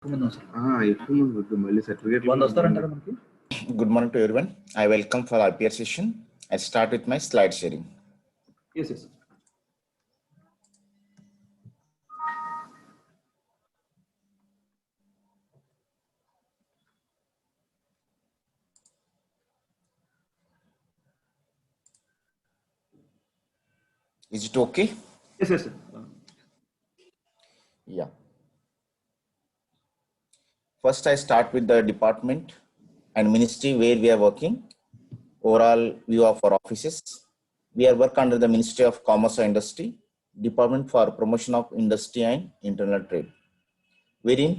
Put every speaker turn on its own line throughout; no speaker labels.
మళ్ళీ certificate
వంద వస్తారంటారా మనకి?
Good morning to everyone. I welcome for IPR session. I start with my slide sharing.
Yes, yes.
Is it okay?
Yes, yes, sir.
Yeah. First, I start with the department and ministry where we are working. Overall view of our offices. We are work under the Ministry of Commerce and Industry, Department for Promotion of Industry and Internal Trade, wherein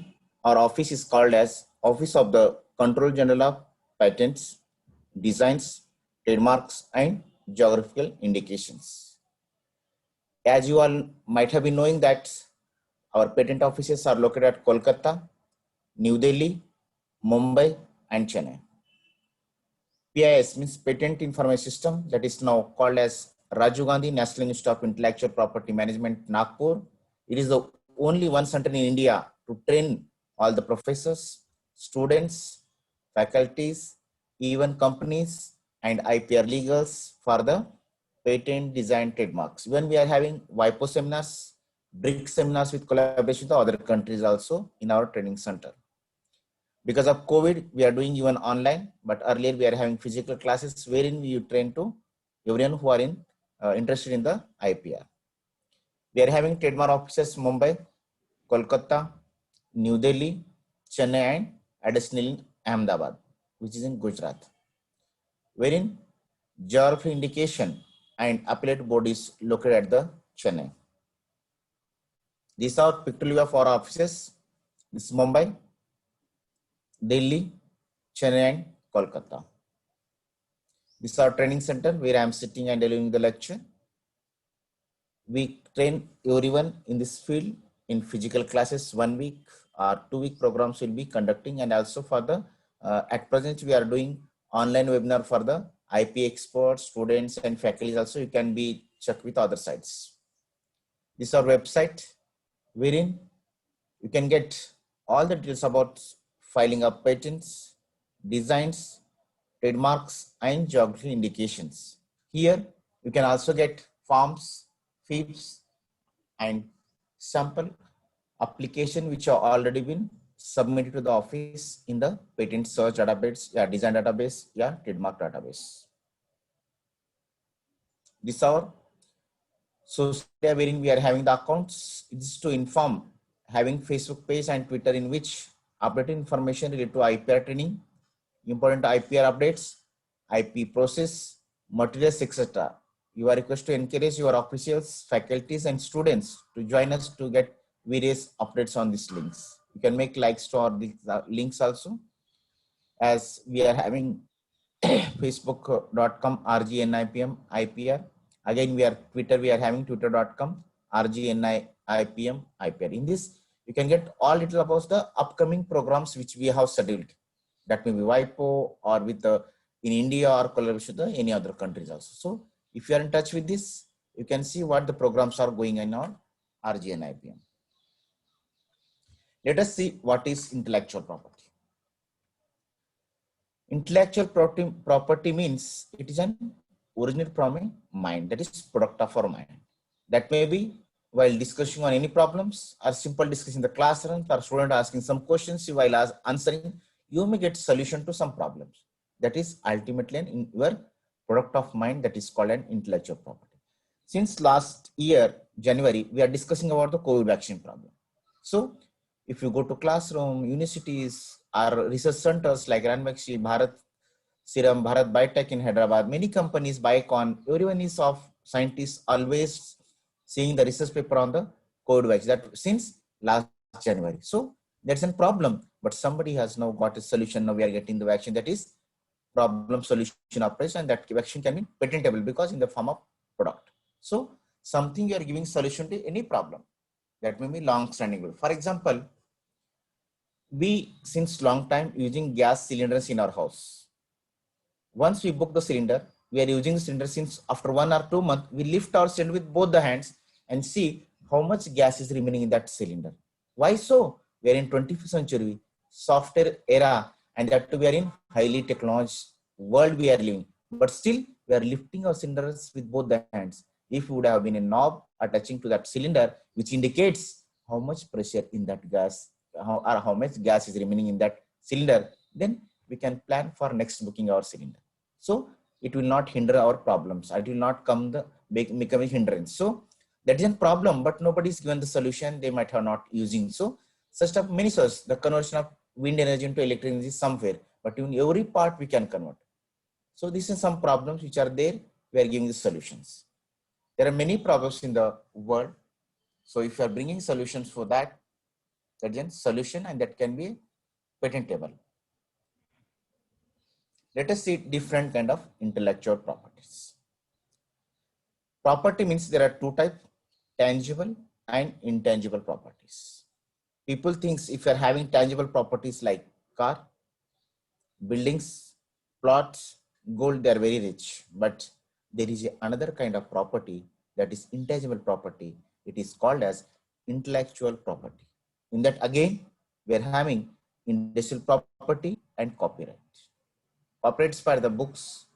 our office is called as Office of the Control General of Patents, Designs, Trademarks, and Geographical Indications. As you all might have been knowing that our patent offices are located at Kolkata, New Delhi, Mumbai, and Chennai. PIS means Patent Information System, that is now called as Rajiv Gandhi National Institute of Intellectual Property Management, Nagpur. It is the only one center in India to train all the professors, students, faculties, even companies and IPR legals for the patent design trademarks. When we are having WIPO seminars, BRIC seminars with collaboration with other countries also in our training center. Because of COVID, we are doing even online, but earlier we are having physical classes wherein we train to everyone who are interested in the IPR. We are having trademark offices Mumbai, Kolkata, New Delhi, Chennai, and additionally Ahmedabad, which is in Gujarat, wherein geography indication and appellate board is located at the Chennai. These are pictorial view of our offices. This is Mumbai, Delhi, Chennai, and Kolkata. This is our training center where I am sitting and delivering the lecture. We train everyone in this field in physical classes 1 week or 2-week programs will be conducting, and also for the at present we are doing online webinar for the IP experts, students, and faculty also. You can be checked with other sites. This is our website wherein you can get all the details about filing of patents, designs, trademarks, and geography indications. Here, you can also get forms, FIPS, and sample application which have already been submitted to the office in the patent search database, design database, trademark database. This is our social media wherein we are having the accounts. It is to inform, having Facebook page and Twitter in which updated information related to IPR training, important IPR updates, IP process, materials, etc. You are requested to encourage your officials, faculties, and students to join us to get various updates on these links. You can make likes to our links also, as we are having facebook.com rgnipm IPR. Again, we are Twitter, we are having twitter.com rgnipm IPR. In this, you can get all little about the upcoming programs which we have scheduled. That may be WIPO or with in India or collaboration with any other countries also. So if you are in touch with this, you can see what the programs are going on RGNIPM. Let us see what is intellectual property. Intellectual property means it is an originated from a mind, that is product of our mind. That may be while discussing on any problems or simple discussion in the classroom, or student asking some questions, while answering, you may get solution to some problems. That is ultimately your product of mind, that is called an intellectual property. Since last year, January, we are discussing about the COVID vaccine problem. So if you go to classroom, universities, or research centers like Ranbaxy, Bharat Serum, Bharat Biotech in Hyderabad, many companies, Biocon, everyone is of scientists always seeing the research paper on the COVID vaccine, that since last January. So that's a problem, but somebody has now got a solution. Now we are getting the vaccine, that is problem solution approach, and that vaccine can be patentable because in the form of product. So something you are giving solution to any problem that may be long standing. For example, we since long time using gas cylinders in our house. Once we book the cylinder, we are using the cylinder since after 1 or 2 months, we lift our cylinder with both the hands and see how much gas is remaining in that cylinder. Why so? we are in 21st century, software era, and that too we are in highly technologized world we are living. But still, we are lifting our cylinders with both the hands. If we would have been a knob attaching to that cylinder, which indicates how much pressure in that gas, or how much gas is remaining in that cylinder, then we can plan for next booking our cylinder. So it will not hinder our problems. It will not become a hindrance. So that is a problem, but nobody is given the solution. They might have not using. So such of many sources, the conversion of wind energy into electric energy somewhere, but in every part we can convert. So these are some problems which are there. We are giving the solutions. There are many problems in the world. So if you are bringing solutions for that, that's a solution, and that can be patentable. Let us see different kind of intellectual properties. Property means there are two types, tangible and intangible properties. People think if you're having tangible properties like car, buildings, plots, gold, they're very rich. But there is another kind of property that is intangible property. It is called as intellectual property. In that again, we're having industrial property and copyright. Copyrights for the books.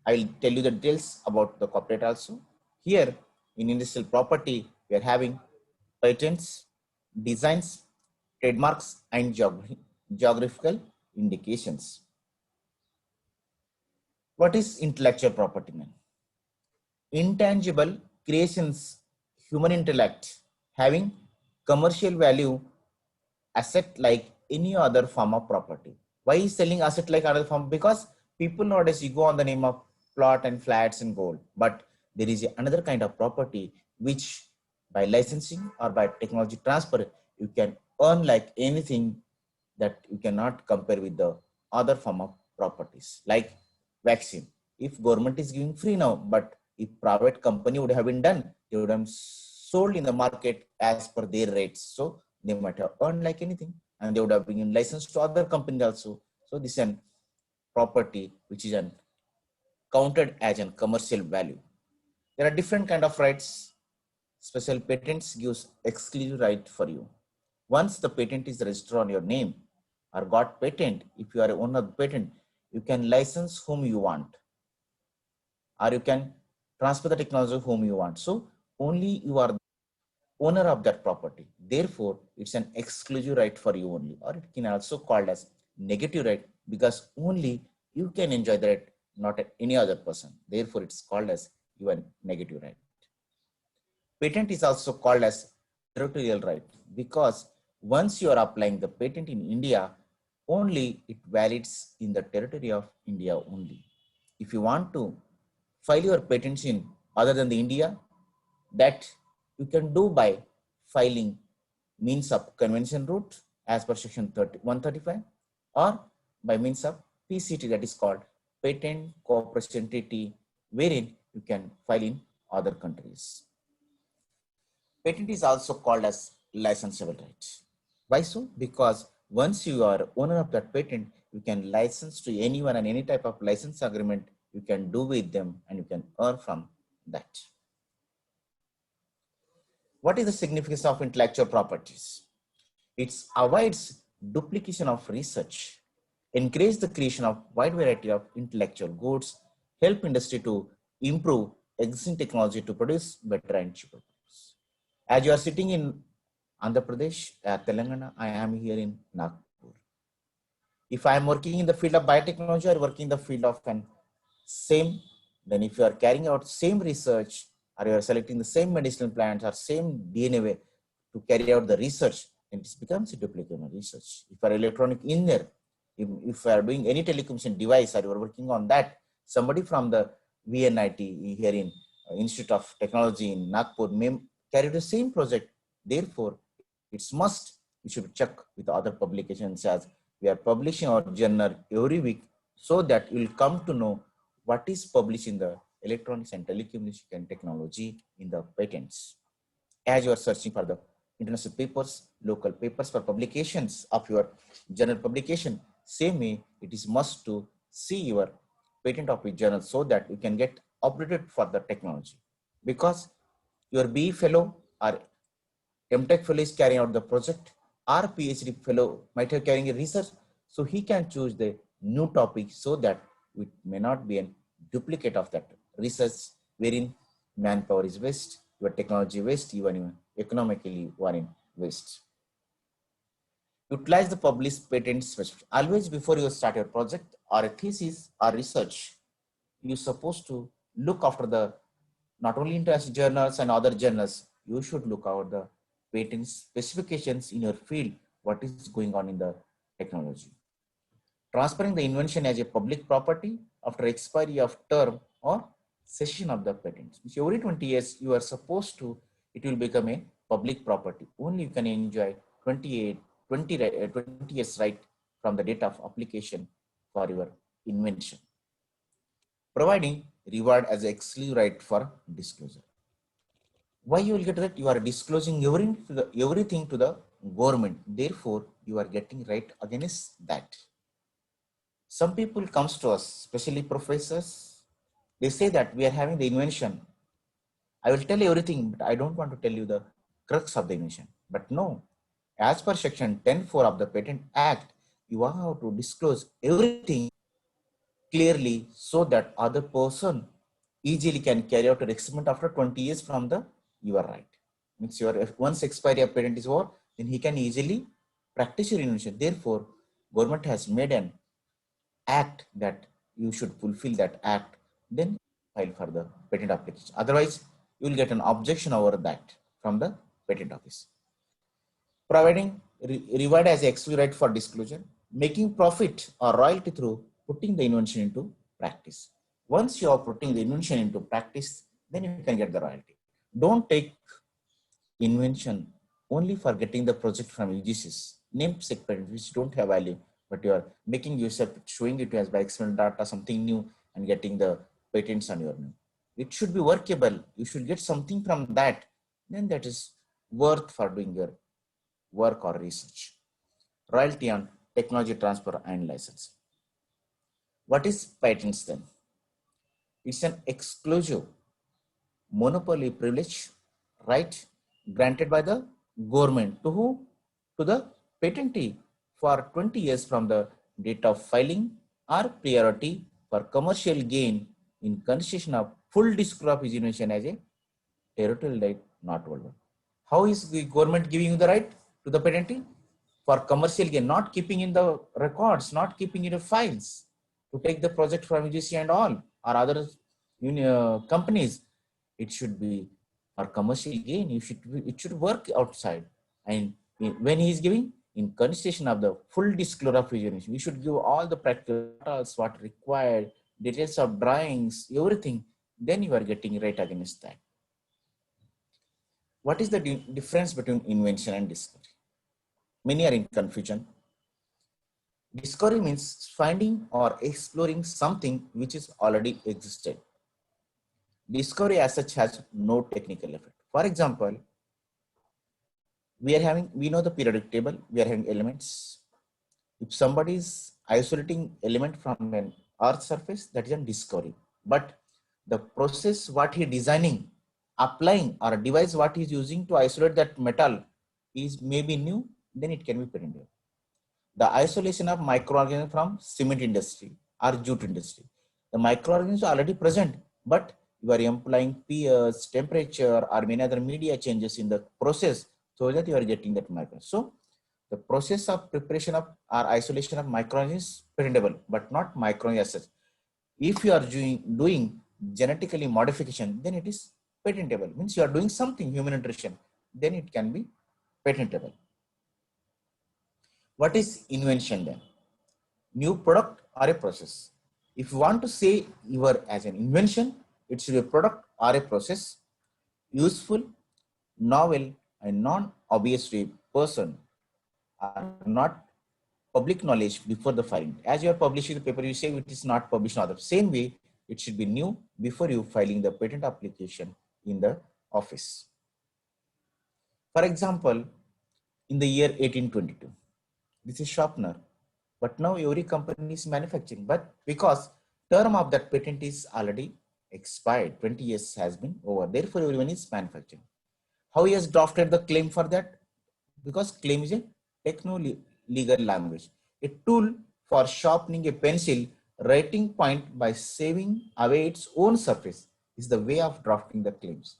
I will tell you the details about the copyright also. Here in industrial property, we are having patents, designs, trademarks, and geographical indications. What is intellectual property, man? Intangible creations, human intellect, having commercial value, asset like any other form of property. Why is selling asset like other form? Because people nowadays you go on the name of plot and flats and gold, but there is another kind of property which by licensing or by technology transfer, you can earn like anything that you cannot compare with the other form of properties like vaccine. If government is giving free now, but if private company would have been done, they would have sold in the market as per their rates. So they might have earned like anything, and they would have been licensed to other companies also. So this is an property which is counted as a commercial value. There are different kind of rights. Special patents gives exclusive right for you. Once the patent is registered on your name or got patent, if you are a owner of the patent, you can license whom you want, or you can transfer the technology whom you want. So only you are the owner of that property. Therefore, it's an exclusive right for you only, or it can also called as negative right because only you can enjoy that, not any other person. Therefore, it's called as your negative right. Patent is also called as territorial right because once you are applying the patent in India, only it validates in the territory of India only. If you want to file your patents in other than the India, that you can do by filing means of convention route as per section 135 or by means of PCT, that is called patent cooperation treaty, wherein you can file in other countries. Patent is also called as licensable rights. Why so? Because once you are owner of that patent, you can license to anyone and any type of license agreement you can do with them and you can earn from that. What is the significance of intellectual properties? It avoids duplication of research, encourage the creation of wide variety of intellectual goods, help industry to improve existing technology to produce better and cheaper products. As you are sitting in Andhra Pradesh, Telangana, I am here in Nagpur. If I am working in the field of biotechnology or working in the field of same, then if you are carrying out same research or you are selecting the same medicinal plants or same DNA way to carry out the research, then it becomes a duplicate research. If you are electronic engineer, if you are doing any telecommunication device or you are working on that, somebody from the VNIT here in Institute of Technology in Nagpur may carry the same project. Therefore, it's must we should check with other publications as we are publishing our journal every week so that you will come to know what is published in the electronics and telecommunication technology in the patents. As you are searching for the international papers, local papers for publications of your journal publication, same way it is must to see your patent office journal so that you can get updated for the technology. Because your BE fellow or MTech fellow is carrying out the project our PhD fellow might have carrying a research, so he can choose the new topic so that it may not be a duplicate of that research wherein manpower is waste, your technology waste, even economically you are in waste. Utilize the published patents. Always before you start your project or a thesis or research, you're supposed to look after the not only international journals and other journals, you should look out the patent specifications in your field, what is going on in the technology. Transferring the invention as a public property after expiry of term or cessation of the patents. Which every 20 years you are supposed to, it will become a public property. Only you can enjoy 20 years right from the date of application for your invention. Providing reward as an exclusive right for disclosure. Why you will get that? You are disclosing everything to the government. Therefore, you are getting right against that. Some people comes to us, especially professors. They say that we are having the invention. I will tell you everything, but I don't want to tell you the crux of the invention. But no, as per section 10(4) of the Patent Act, you have to disclose everything clearly so that other person easily can carry out an experiment after 20 years from the your right. Means your once expiry of patent is over, then he can easily practice your invention. Therefore, government has made an act that you should fulfill that act, then file for the patent application. Otherwise, you will get an objection over that from the patent office. Providing reward as exclusive right for disclosure, making profit or royalty through putting the invention into practice. Once you are putting the invention into practice, then you can get the royalty. Don't take invention only for getting the project from UGCs, namesake patents which don't have value, but you are making use of showing it as by experimental data, something new, and getting the patents on your name. It should be workable. You should get something from that. Then that is worth for doing your work or research. Royalty on technology transfer and license. What is patents then? It's an exclusive monopoly privilege right granted by the government to who? To the patentee for 20 years from the date of filing or priority for commercial gain in consideration of full disclosure of his invention as a territorial right not worldwide. How is the government giving you the right to the patentee? For commercial gain, not keeping in the records, not keeping in the files to take the project from UGC and all or other companies. It should be for commercial gain. It should work outside. And when he is giving in consideration of the full disclosure of his invention, we should give all the practical details, what required, details of drawings, everything. Then you are getting right against that. What is the difference between invention and discovery? Many are in confusion. Discovery means finding or exploring something which is already existed. Discovery as such has no technical effect. For example, we know the periodic table, we are having elements. If somebody is isolating element from an earth surface, that is a discovery. But the process what he designing, applying or a device what he is using to isolate that metal is maybe new, then it can be patented. The isolation of microorganisms from cement industry or jute industry. The microorganisms are already present, but you are employing pH, temperature, or many other media changes in the process so that you are getting that micro. So the process of preparation of or isolation of microorganisms is patentable, but not microorganisms. If you are doing genetically modification, then it is patentable. Means you are doing something, human nutrition, then it can be patentable. What is invention then? New product or a process. If you want to say your as an invention, it should be a product or a process, useful, novel, and non-obvious to a person are not public knowledge before the filing. As you are publishing the paper, you say it is not published in the same way, it should be new before you filing the patent application in the office. For example, in the year 1822, this is sharpener, but now every company is manufacturing, but because term of that patent is already expired, 20 years has been over, therefore everyone is manufacturing. How he has drafted the claim for that? Because claim is a techno-legal language, a tool for sharpening a pencil writing point by saving away its own surface is the way of drafting the claims.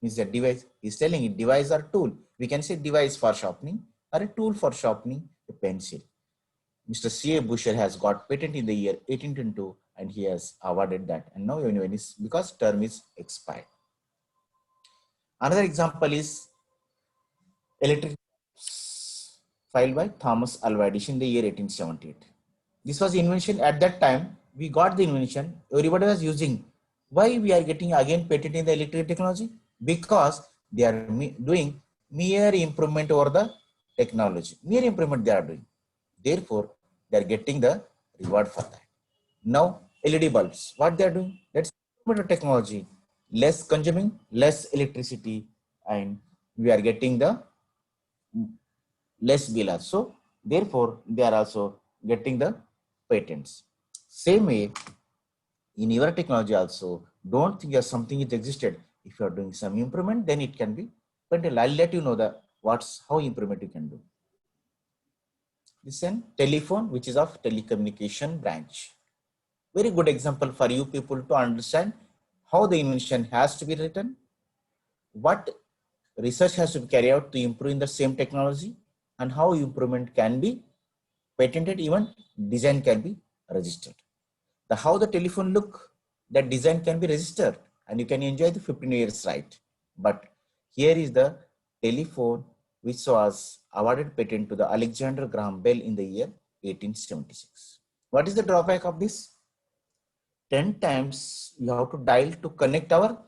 Is a device, he's telling it device or tool. We can say device for sharpening or a tool for sharpening a pencil. Mr. C.A. Busher has got patent in the year 1822 and he has awarded that. And now when is because term is expired. Another example is electric filed by Thomas Alva Edison in the year 1878. This was invention at that time. We got the invention. Everybody was using. Why we are getting again patent in the electric technology? Because they are doing mere improvement over the technology. Mere improvement they are doing. Therefore, they are getting the reward for that. Now, LED bulbs, what they are doing? That's improvement of technology. Less consuming, less electricity, and we are getting the less bill. So, therefore, they are also getting the patents. Same way, in your technology also, don't think that something is existed. If you are doing some improvement, then it can be patented. I'll let you know the how improvement you can do. Listen, telephone, which is of telecommunication branch. Very good example for you people to understand how the invention has to be written, what research has to be carried out to improve in the same technology, and how improvement can be patented, even design can be registered. How the telephone look, that design can be registered and you can enjoy the 15 years right. But here is the telephone which was awarded patent to the Alexander Graham Bell in the year 1876. What is the drawback of this? 10 times you have to dial to connect our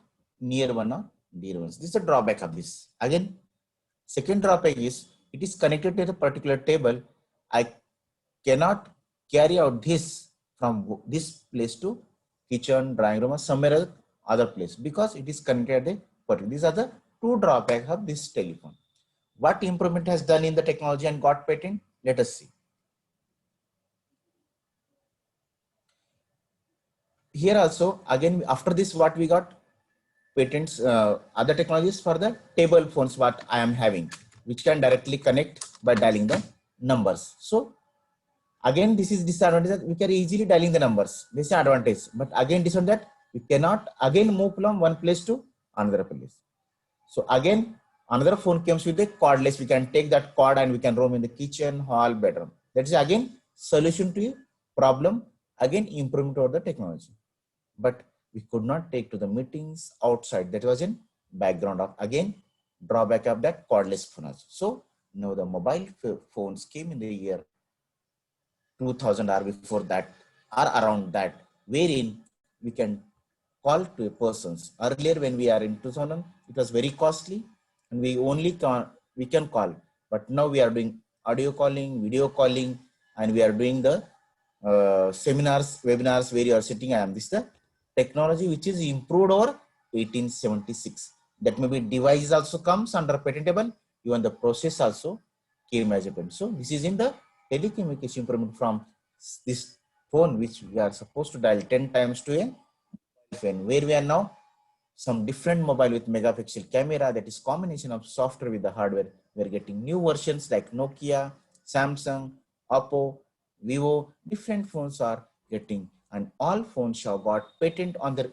near one or dear ones. This is the drawback of this. Again, second drawback is it is connected to the particular table. I cannot carry out this from this place to kitchen, drawing room or somewhere other place because it is connected. These are the two drawbacks of this telephone. What improvement has done in the technology and got patent? Let us see. Here also, again, after this, what we got? Patents, other technologies for the table phones, what I am having, which can directly connect by dialing the numbers. So, again, this is disadvantage. We can easily dialing the numbers. This is advantage. But again, this one that we cannot again move from one place to another place. So again, another phone comes with a cordless. We can take that cord and we can roam in the kitchen, hall, bedroom. That is again solution to your problem. Again, improvement over the technology. But we could not take to the meetings outside. That was in background of again drawback of that cordless phone. So now the mobile phones came in the year 2000 or before that or around that, wherein we can call to a persons. Earlier when we are in 2000, it was very costly and we can call. But now we are doing audio calling, video calling, and we are doing the seminars, webinars where you are sitting. This is the technology which is improved over 1876. That maybe device also comes under patentable. Even the process also came as a patent. So this is in the telecommunication improvement from this phone which we are supposed to dial 10 times to a phone, where we are now some different mobile with megapixel camera, that is combination of software with the hardware. We are getting new versions like Nokia, Samsung, Oppo, Vivo. Different phones are getting, and all phones have got patent on their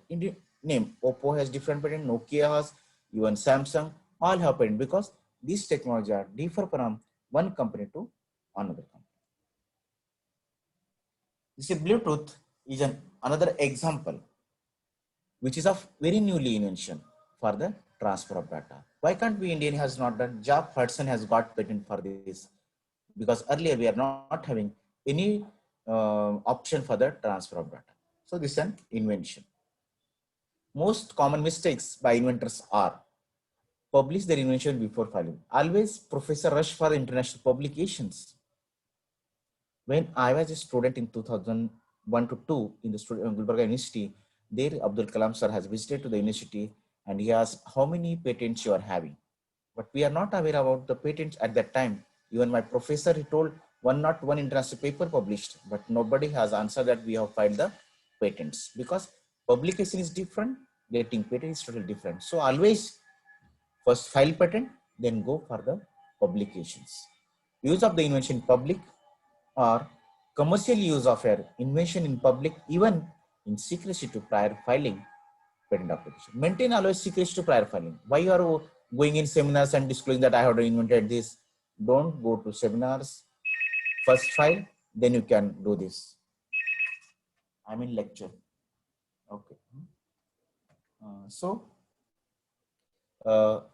name. Oppo has different patent, Nokia has, even Samsung, all have patent because these technologies are differ from one company to another company. This is Bluetooth is another example which is of very newly invention for the transfer of data. Why can't we Indian has not done? Job Hudson has got patent for this because earlier we are not having any option for the transfer of data. So this is an invention. Most common mistakes by inventors are publish their invention before filing. Always professor rush for international publications. When I was a student in 2001 to 2 in the Gulbarga University, there Abdul Kalam sir has visited to the university and he asked how many patents you are having. But we are not aware about the patents at that time. Even my professor, he told not one international paper published, but nobody has answered that we have filed the patents because publication is different, getting patent is totally different. So always first file patent, then go for the publications. use of the invention in public or commercial use of your invention in public, even in secrecy to prior filing patent application. Maintain always secrecy to prior filing. Why you are going in seminars and disclosing that I have invented this? Don't go to seminars. First file, then you can do this. I'm in lecture. Okay.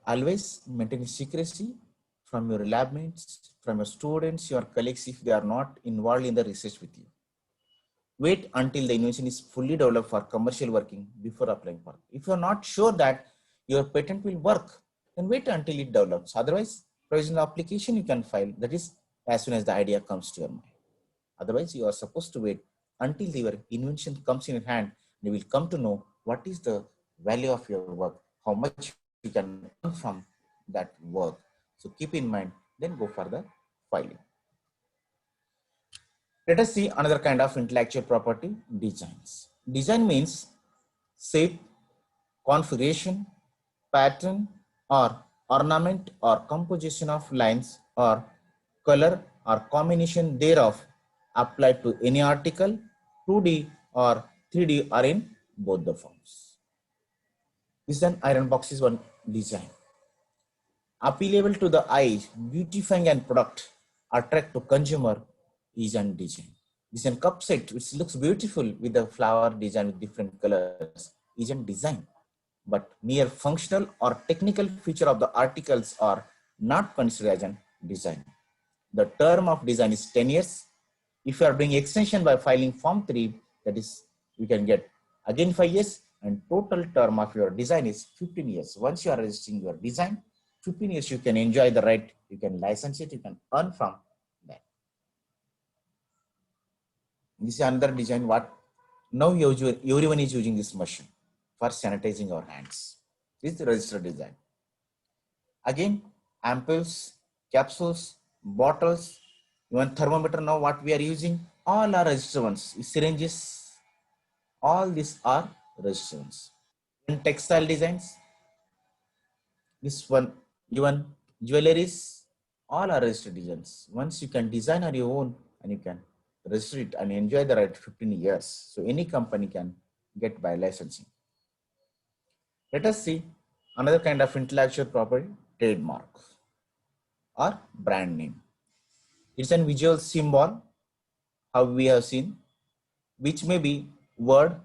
Always maintain secrecy from your lab mates, from your students, your colleagues if they are not involved in the research with you. Wait until the invention is fully developed for commercial working before applying for it. If you are not sure that your patent will work, then wait until it develops. Otherwise, provisional application you can file, that is as soon as the idea comes to your mind. Otherwise, you are supposed to wait until your invention comes in your hand. You will come to know what is the value of your work, how much you can earn from that work. So keep in mind, then go for the filing. Let us see another kind of intellectual property, designs. Design means shape, configuration, pattern, or ornament or composition of lines or color or combination thereof applied to any article, 2D or 3D or in both the forms. This is an iron box is one design. Appealable to the eye, beautifying and product, attract to consumer is an design. This is a cup set which looks beautiful with the flower design with different colors is an design. But mere functional or technical feature of the articles are not considered as a design. The term of design is 10 years. If you are doing extension by filing form 3, that is, you can get again 5 years, and total term of your design is 15 years. Once you are registering your design, 15 years you can enjoy the right, you can license it, you can earn from that. This is another design what now everyone is using this machine for sanitizing our hands. This is the registered design. Again, ampoules, capsules, bottles, even thermometer now what we are using, all are registered ones. Syringes, all these are registered ones. And textile designs, this one, even jewelries, all are registered designs. Once you can design on your own and you can register it and enjoy the right 15 years. So any company can get by licensing. Let us see another kind of intellectual property, trademark or brand name. It's a visual symbol, how we have seen, which may be word,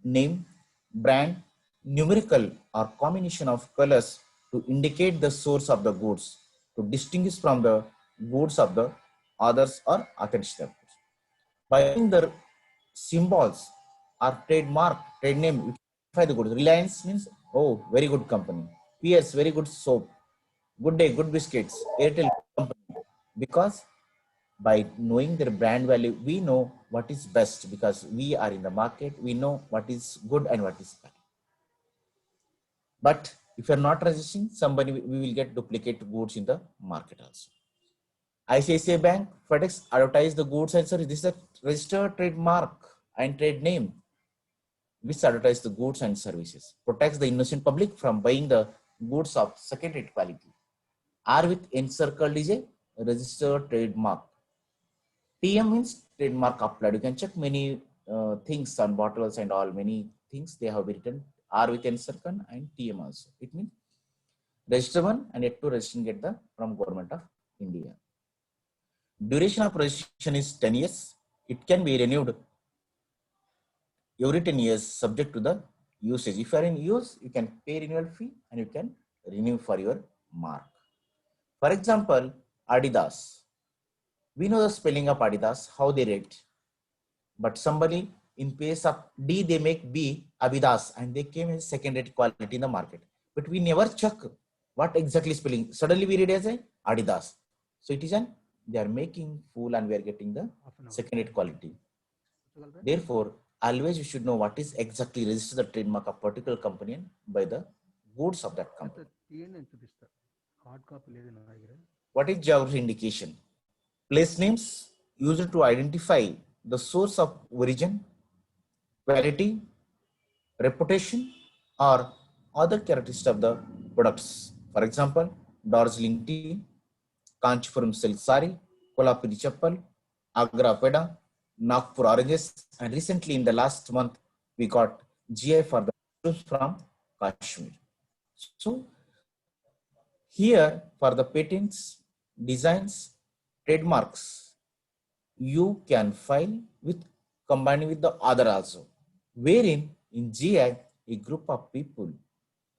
name, brand, numerical or combination of colors to indicate the source of the goods, to distinguish from the goods of the others or authenticity. By using the symbols or trademark, trade name, you can identify the goods. Reliance means, oh, very good company. PS, very good soap. Good day, good biscuits. Airtel company. Because by knowing their brand value, we know what is best because we are in the market. We know what is good and what is bad. But if you're not registering, somebody, we will get duplicate goods in the market also. ICICI Bank, FedEx advertise the goods and services. This is a registered trademark and trade name which advertise the goods and services. Protects the innocent public from buying the goods of second-rate quality. R with encircled is a registered trademark. TM means trademark applied. You can check many things on bottles and all, many things they have written R with encircled and TM also. It means register one and yet to register get the from Government of India. Duration of registration is 10 years. It can be renewed every 10 years subject to the usage. If you are in use, you can pay renewal fee and you can renew for your mark. For example, Adidas. We know the spelling of Adidas, how they read. But somebody in place of D, they make B, Abidas, and they came as second-rate quality in the market. But we never check what exactly spelling. Suddenly we read as a Adidas. So it is an, they are making fool and we are getting the second-rate quality. Therefore, always you should know what is exactly registered the trademark of particular company and by the goods of that company. What is geography indication? Place names used to identify the source of origin, quality, reputation, or other characteristics of the products. For example, Darjeeling tea, Kanchipuram silk sari, Kolhapuri chappal, Agra peda, Nagpur oranges, and recently in the last month we got GI for the mushrooms from Kashmir. So here for the patents, designs, trademarks, you can file with combining with the other also, wherein in GI a group of people,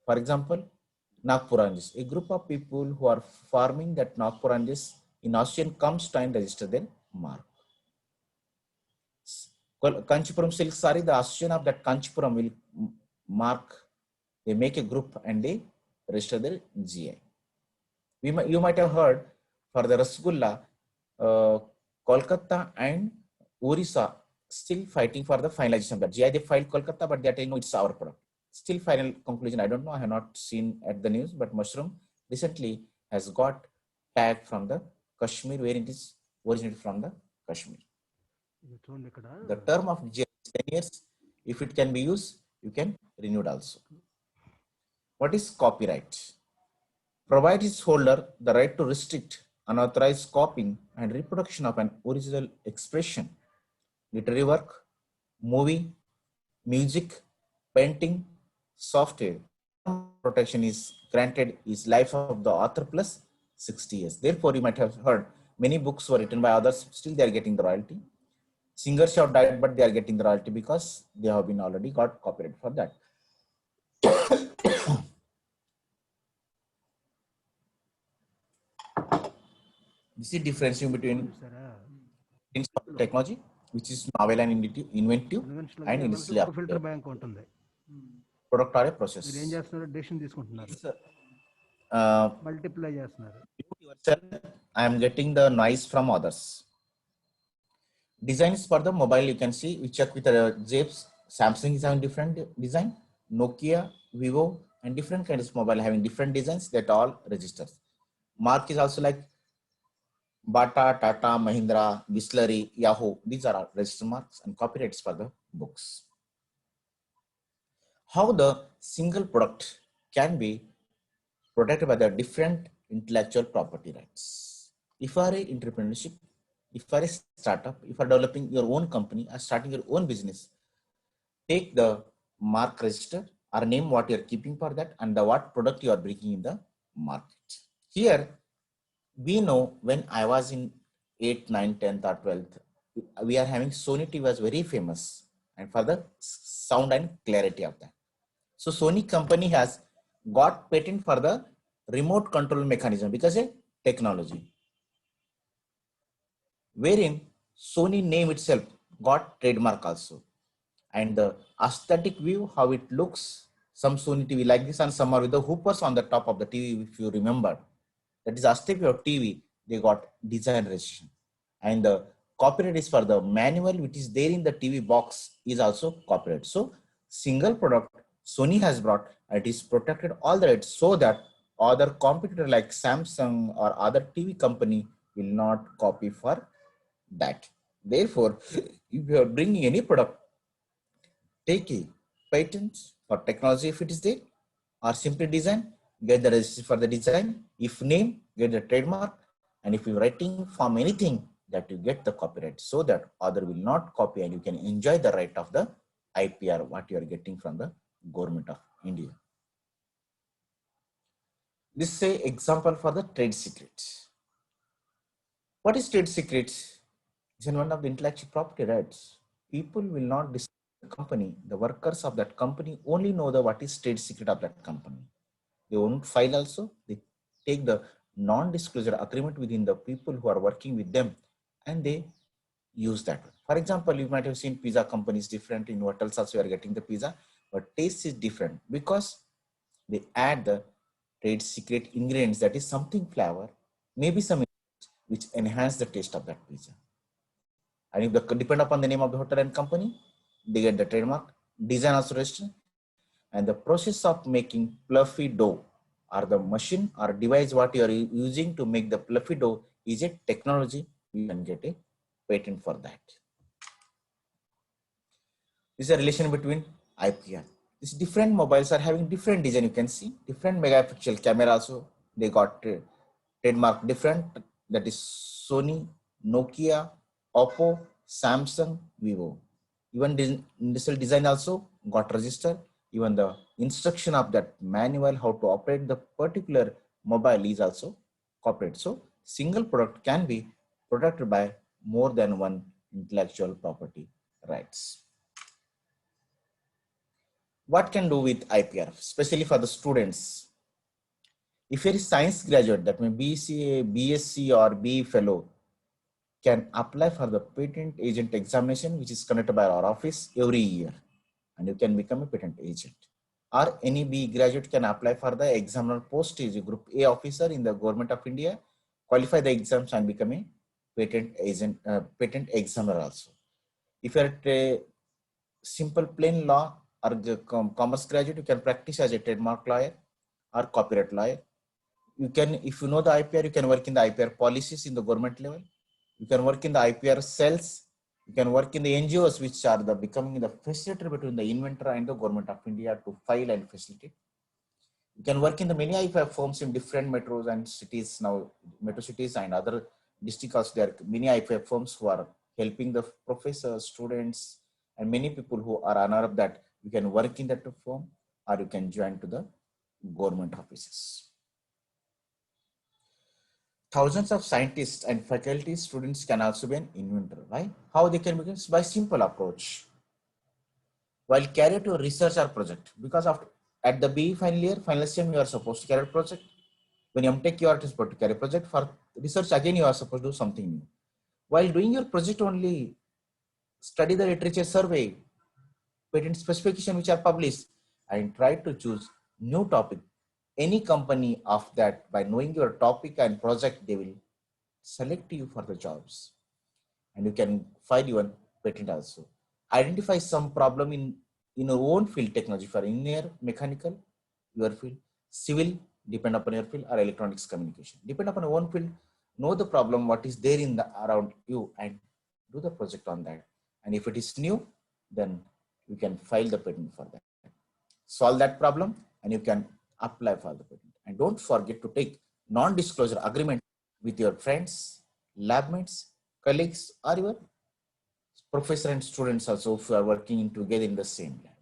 for example, Nagpur oranges, a group of people who are farming that Nagpur oranges in Austrian comes to and register their mark. Kanchipuram silk sari, the Austrian of that Kanchipuram will mark, they make a group and they register their GI. You might have heard for the Rasgulla, Kolkata and Orissa still fighting for the finalization of that. GI they filed Kolkata, but that I know it's our product. Still final conclusion, I don't know, I have not seen at the news, but mushroom recently has got tag from the Kashmir, where it is originated from the Kashmir. The term of GI is 10 years. If it can be used, you can renew it also. What is copyright? Provides its holder the right to restrict unauthorized copying and reproduction of an original expression, literary work, movie, music, painting, software. Protection is granted is life of the author plus 60 years. Therefore, you might have heard many books were written by others, still they are getting the royalty. Singers have died, but they are getting the royalty because they have been already got copyright for that. This is the difference between technology, which is novel and inventive, and industrial
filter bank ఉంటుంది.
product or a process.
మీరు ఏం చేస్తున్నారు? Decision తీసుకుంటున్నారు. Multiply చేస్తున్నారు.
I am getting the noise from others. Designs for the mobile, you can see, we check with the Japes, Samsung is having different design, Nokia, Vivo, and different kinds of mobile having different designs that all registers. Mark is also like Bata, Tata, Mahindra, Bisleri, Yahoo. These are all registered marks and copyrights for the books. How the single product can be protected by the different intellectual property rights. If you are a entrepreneurship, if you are a startup, if you are developing your own company or starting your own business, take the mark register or name what you are keeping for that and the what product you are bringing in the market. Here, we know when I was in 8th, 9th, 10th or 12th, we are having Sony TV was very famous and for the sound and clarity of that. So Sony company has got patent for the remote control mechanism because a technology, wherein Sony name itself got trademark also. And the aesthetic view, how it looks, some Sony TV like this and some are with the hoopers on the top of the TV, if you remember. That is aesthetic view of TV, they got design registration. And the copyright is for the manual which is there in the TV box is also copyright. So single product Sony has brought, it is protected all the rights so that other competitor like Samsung or other TV company will not copy for that. Therefore, if you are bringing any product, take a patent for technology if it is there, or simply design, get the registry for the design. If name, get the trademark. And if you're writing from anything, that you get the copyright so that other will not copy and you can enjoy the right of the IPR, what you are getting from the government of India. This is an example for the trade secrets. What is trade secrets? It's one of the intellectual property rights. People will not discuss the company. The workers of that company only know the what is trade secret of that company. They won't file also. They take the non-disclosure agreement within the people who are working with them and they use that. For example, you might have seen pizza companies different in hotels also you are getting the pizza, but taste is different because they add the trade secret ingredients, that is something flavor, maybe some which enhance the taste of that pizza. And if they depend upon the name of the hotel and company, they get the trademark, design also registered. And the process of making fluffy dough or the machine or device what you are using to make the fluffy dough is a technology, you can get a patent for that. This is a relation between IPR. These different mobiles are having different design. You can see different megapixel camera also. They got trademark different. That is Sony Nokia, Oppo, Samsung, Vivo. Even industrial design also got registered. Even the instruction of that manual how to operate the particular mobile is also copied. So single product can be protected by more than one intellectual property rights. What can do with IPR, especially for the students? If you're a science graduate, that may BCA, BSc or BE fellow, can apply for the patent agent examination, which is conducted by our office every year, and you can become a patent agent. Or any BE graduate can apply for the examiner post as a Group A officer in the Government of India, qualify the exams and become a patent agent, patent examiner also. If you're a simple plain law or commerce graduate, you can practice as a trademark lawyer or copyright lawyer. You can, if you know the IPR, you can work in the IPR policies in the government level. You can work in the IPR cells. You can work in the NGOs, which are the becoming the facilitator between the inventor and the government of India to file and facilitate. You can work in the many IPR firms in different metros and cities now, metro cities and other districts. There are many IPR firms who are helping the professors, students, and many people who are unaware of that. You can work in that firm or you can join to the government offices. Thousands of scientists and faculty students can also be an inventor. Why? How they can begin? By simple approach. While carry out your research or project, because after at the BE final year, final sem, you are supposed to carry a project. When you take, you are supposed to carry a project. For research, again, you are supposed to do something new. While doing your project only, study the literature survey, patent specification which are published, and try to choose new topic. Any company of that, by knowing your topic and project, they will select you for the jobs, and you can file your patent also. Identify some problem in your own field technology, for engineer, mechanical, your field, civil, depend upon your field, or electronics communication. Depend upon your own field, know the problem, what is there in the around you, and do the project on that. And if it is new, then you can file the patent for that. Solve that problem, and you can apply for the patent. And don't forget to take non-disclosure agreement with your friends, lab mates, colleagues, or your professor and students also if you are working together in the same lab.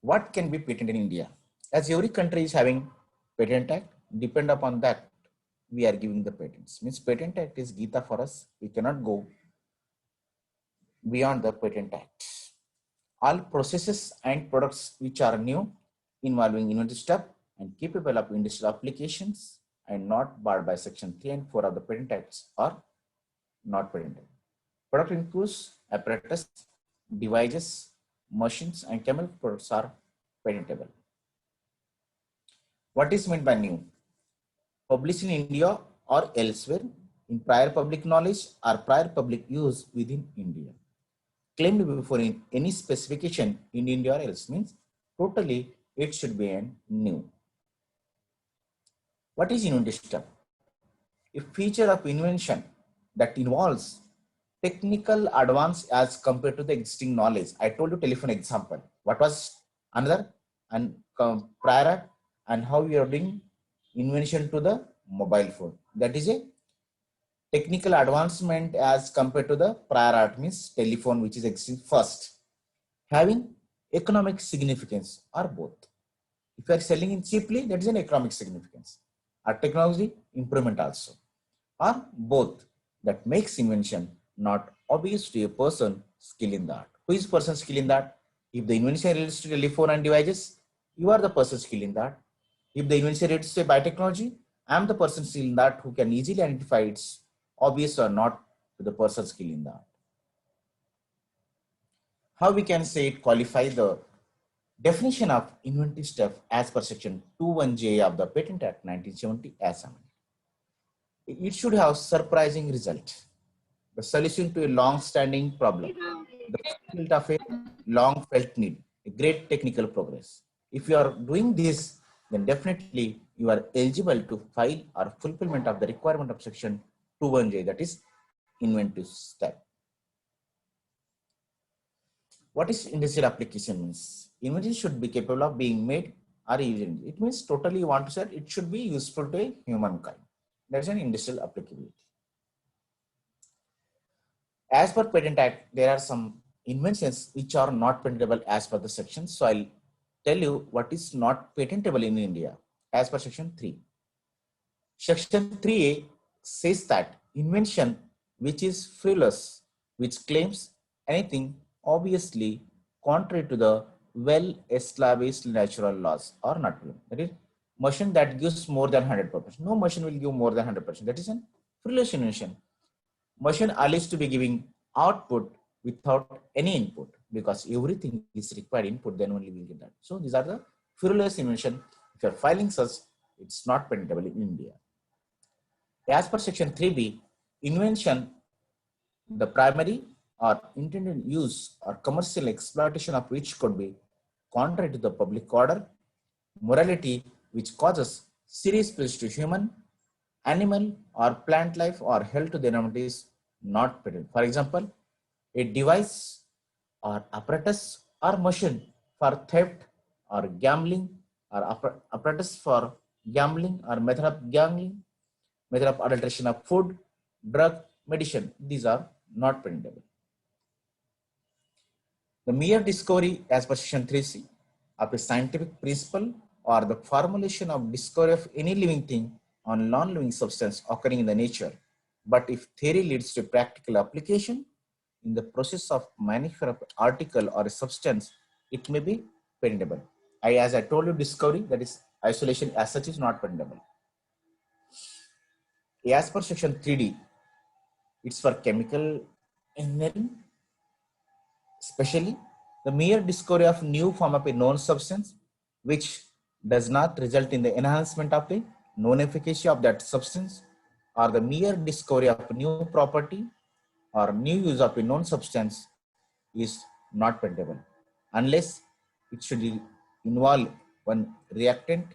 What can be patented in India? As every country is having patent act, depend upon that we are giving the patents. Means patent act is Gita for us. We cannot go beyond the patent act. All processes and products which are new, involving inventive step and capable of industrial applications and not barred by section 3 and 4 of the patent acts are not patented. Product includes apparatus, devices, machines, and chemical products are patentable. What is meant by new? Published in India or elsewhere, in prior public knowledge or prior public use within India. Claimed before in any specification in India or else, means totally it should be a new. What is inventive step? A feature of invention that involves technical advance as compared to the existing knowledge. I told you telephone example. What was another and prior art, and how you are doing invention to the mobile phone. That is a technical advancement as compared to the prior art, means telephone which is existing first. Having economic significance or both. If you are selling it cheaply, that is an economic significance. Or technology improvement also. Or both, that makes invention not obvious to a person skilled in that. Who is person skilled in that? If the invention relates to telephone and devices, you are the person skilled in that. If the invention relates to biotechnology, I am the person skilled in that who can easily identify it's obvious or not to the person skilled in that. How we can say it qualify the definition of inventive step as per section 21J of the Patent Act 1970 as amended. It should have surprising result. The solution to a long-standing problem, the fulfillment of a long-felt need, a great technical progress. If you are doing this, then definitely you are eligible to file or fulfillment of the requirement of section 21J, that is inventive step. What is industrial application means? Invention should be capable of being made or used. It means totally you want to say it should be useful to a humankind. That is an industrial applicability. As per Patent Act, there are some inventions which are not patentable as per the section. So I'll tell you what is not patentable in India as per section 3. Section 3A says that invention which is frivolous, which claims anything obviously contrary to the well-established natural laws are not patentable. That is, machine that gives more than 100%. No machine will give more than 100%. That is a frivolous invention. Machine alleged to be giving output without any input, because everything is required input, then only we will get that. So these are the frivolous invention. If you are filing such, it's not patentable in India. As per section 3B, invention, the primary or intended use or commercial exploitation of which could be contrary to the public order, morality, which causes serious risk to human, animal or plant life or health to the environment is not patented. For example, a device or apparatus or machine for theft or gambling, or apparatus for gambling or method of gambling, method of adulteration of food, drug, medicine, these are not patentable. The mere discovery as per section 3C of a scientific principle or the formulation of discovery of any living thing on non-living substance occurring in the nature, but if theory leads to practical application in the process of manufacture of article or a substance, it may be patentable. As I told you, discovery, that is isolation as such, is not patentable. As per section 3D, it's for chemical engineering, especially the mere discovery of new form of a known substance which does not result in the enhancement of a known efficacy of that substance, or the mere discovery of a new property or new use of a known substance is not patentable unless it should involve one reactant.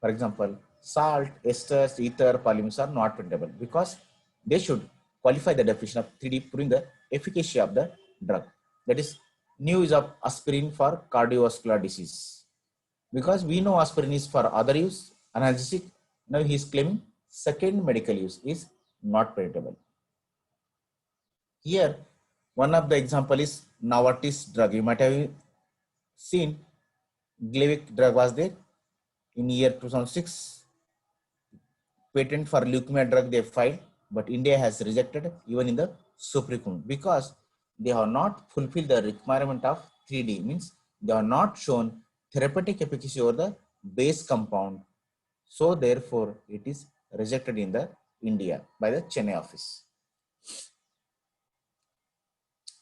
For example, salt, esters, ether, polymers are not patentable because they should qualify the definition of 3D, proving the efficacy of the drug. That is, new use of aspirin for cardiovascular disease. Because we know aspirin is for other use, analgesic. Now he is claiming second medical use is not patentable. Here, one of the example is Novartis drug. You might have seen Gleevec drug was there in year 2006. Patent for leukemia drug they filed, but India has rejected even in the Supreme Court because they have not fulfilled the requirement of 3D, means they have not shown therapeutic efficacy over the base compound. So therefore, it is rejected in the India by the Chennai office.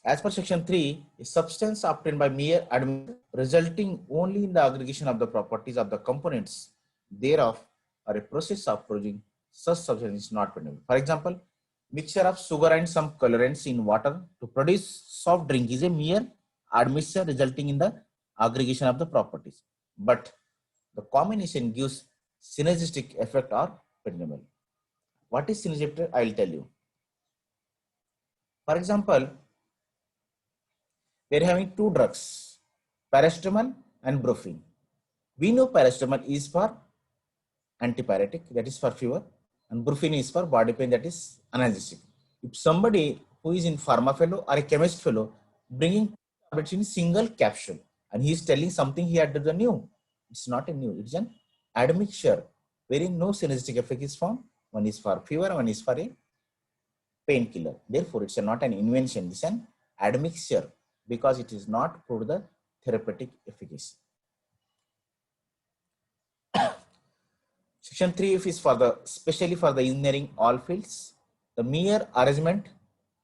As per section 3, a substance obtained by mere admission resulting only in the aggregation of the properties of the components thereof or a process of producing such substance is not patentable. For example, mixture of sugar and some colorants in water to produce soft drink is a mere admixture resulting in the aggregation of the properties. But the combination gives synergistic effect or patentable. What is synergistic? I will tell you. For example, we are having two drugs, paracetamol and brufen. We know paracetamol is for antipyretic, that is for fever, and brufen is for body pain, that is analgesic. If somebody who is in pharma fellow or a chemist fellow bringing tablets in single capsule and he is telling something he added the new, it's not a new, it's an admixture wherein no synergistic effect is found. One is for fever, one is for a painkiller. Therefore, it's not an invention, it's an admixture because it is not proved the therapeutic efficacy. Section 3 is for the, especially for the engineering all fields, the mere arrangement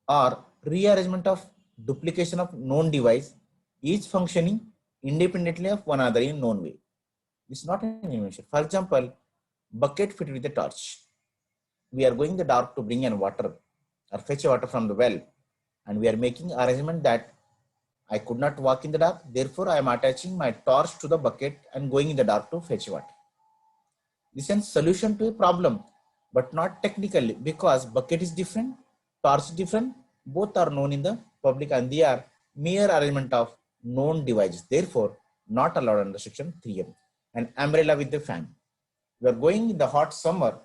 or rearrangement of duplication of known device, each functioning independently of one another in known way. This is not an invention. For example, bucket fitted with a torch. We are going in the dark to bring in water or fetch water from the well, and we are making arrangement that I could not walk in the dark. Therefore, I am attaching my torch to the bucket and going in the dark to fetch water. This is a solution to a problem, but not technically because bucket is different, torch is different. Both are known in the public and they are mere arrangement of known devices. Therefore, not allowed under section 3M. An umbrella with the fan. We are going in the hot summer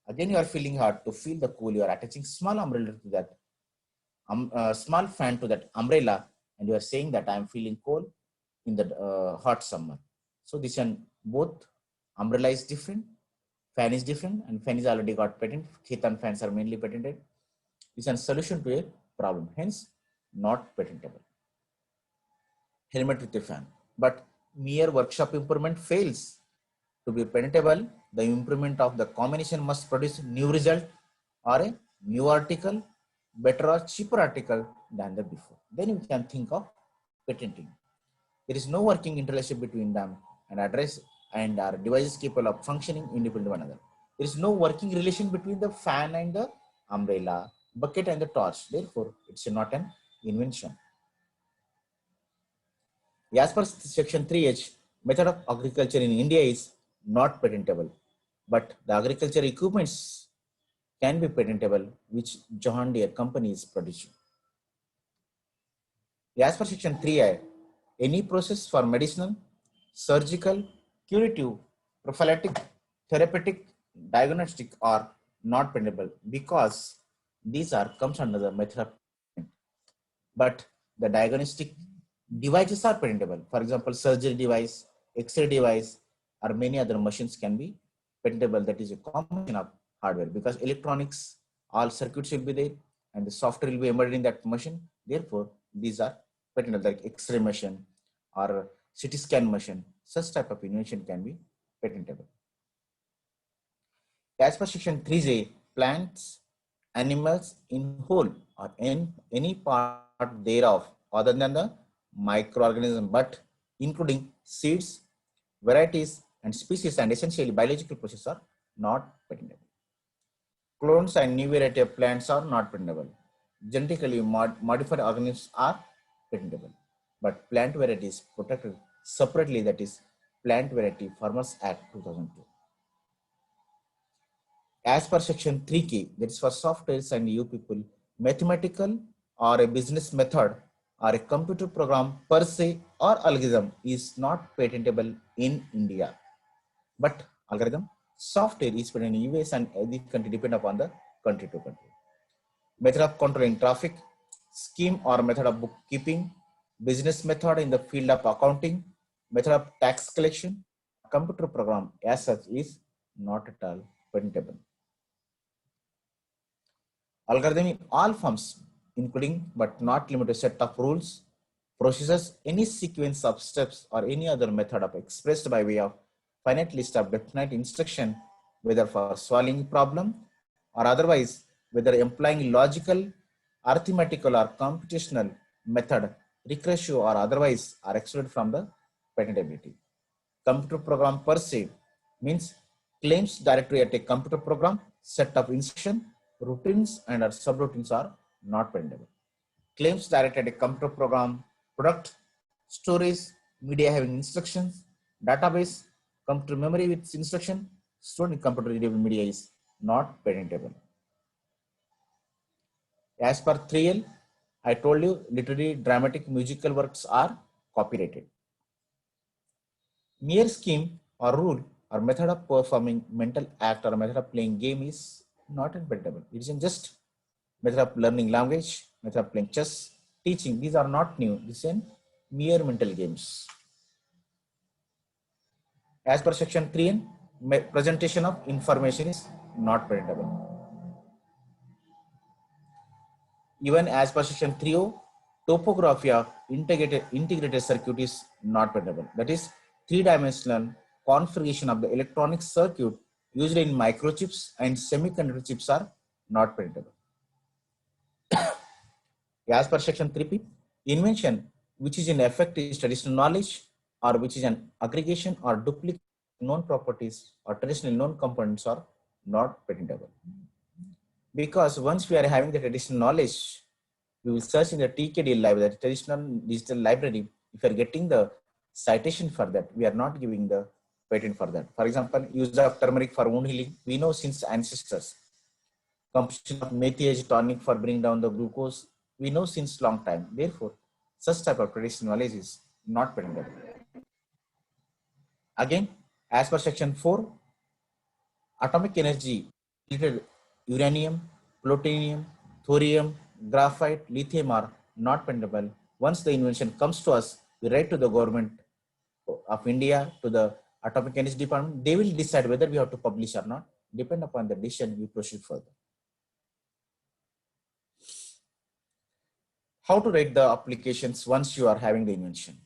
Again, you are feeling hot. To feel the cool, you are attaching small umbrella to that, small fan to that umbrella, and you are saying that I am feeling cold in the hot summer. So this one, both umbrella is different, fan is different, and fan is already got patent. Khitan fans are mainly patented. This is a solution to a problem, hence not patentable. Helmet with a fan, but mere workshop improvement fails. To be patentable, the improvement of the combination must produce new result or a new article, better or cheaper article than the before. Then we can think of patenting. There is no working interrelationship between them and address and our devices capable of functioning independent of one another. There is no working relation between the fan and the umbrella, bucket and the torch. Therefore, it's not an invention. As per section 3H, method of agriculture in India is not patentable, but the agriculture equipments can be patentable, which John Deere company is producing. As per section 3I, any process for medicinal, surgical, curative, prophylactic, therapeutic, diagnostic are not patentable because these are comes under the method of patent. But the diagnostic devices are patentable. For example, surgery device, X-ray device, or many other machines can be patentable. That is a combination of hardware because electronics, all circuits will be there and the software will be embedded in that machine. Therefore, these are patentable, like X-ray machine or CT scan machine. Such type of invention can be patentable. As per section 3J, plants, animals in whole or in any part thereof other than the microorganism, but including seeds, varieties, and species and essentially biological processes are not patentable. Clones and new variety of plants are not patentable. Genetically modified organisms are patentable, but plant varieties protected separately, that is Plant Variety Farmers Act 2002. As per section 3K, that is for softwares and you people, mathematical or a business method or a computer program per se or algorithm is not patentable in India. But algorithm, software is patented in US and every country depend upon the country to country. Method of controlling traffic, scheme or method of bookkeeping, business method in the field of accounting, method of tax collection, computer program as such is not at all patentable. Algorithm in all forms, including but not limited to set of rules, procedures, any sequence of steps or any other method of expressed by way of finite list of definite instruction, whether for solving a problem or otherwise, whether employing logical, arithmetical or computational method, recursive or otherwise are excluded from the patentability. Computer program per se means claims directly at a computer program, set of instruction, routines and subroutines are not patentable. Claims directed at a computer program, product, storage, media having instructions, database, computer memory with instruction, stored in computer readable media is not patentable. As per 3L, I told you literary, dramatic, musical works are copyrighted. Mere scheme or rule or method of performing mental act or method of playing game is not patentable. It is just method of learning language, method of playing chess, teaching. These are not new. This is mere mental games. As per section 3N, presentation of information is not patentable. Even as per section 3.0, topography of integrated circuit is not patentable. That is three-dimensional configuration of the electronic circuit used in microchips and semiconductor chips are not patentable. As per section 3P, invention which is in effect is traditional knowledge or which is an aggregation or duplicate known properties or traditional known components are not patentable. Because once we are having the traditional knowledge, we will search in the TKD library, the traditional digital library. If you are getting the citation for that, we are not giving the patent for that. For example, use of turmeric for wound healing, we know since ancestors. Composition of methi tonic for bringing down the glucose, we know since long time. Therefore, such type of traditional knowledge is not patentable. Again, as per section 4, atomic energy deleted uranium, plutonium, thorium, graphite, lithium are not patentable. Once the invention comes to us, we write to the government of India, to the Atomic Energy Department. They will decide whether we have to publish or not. Depend upon the decision, we proceed further. How to write the applications once you are having the invention?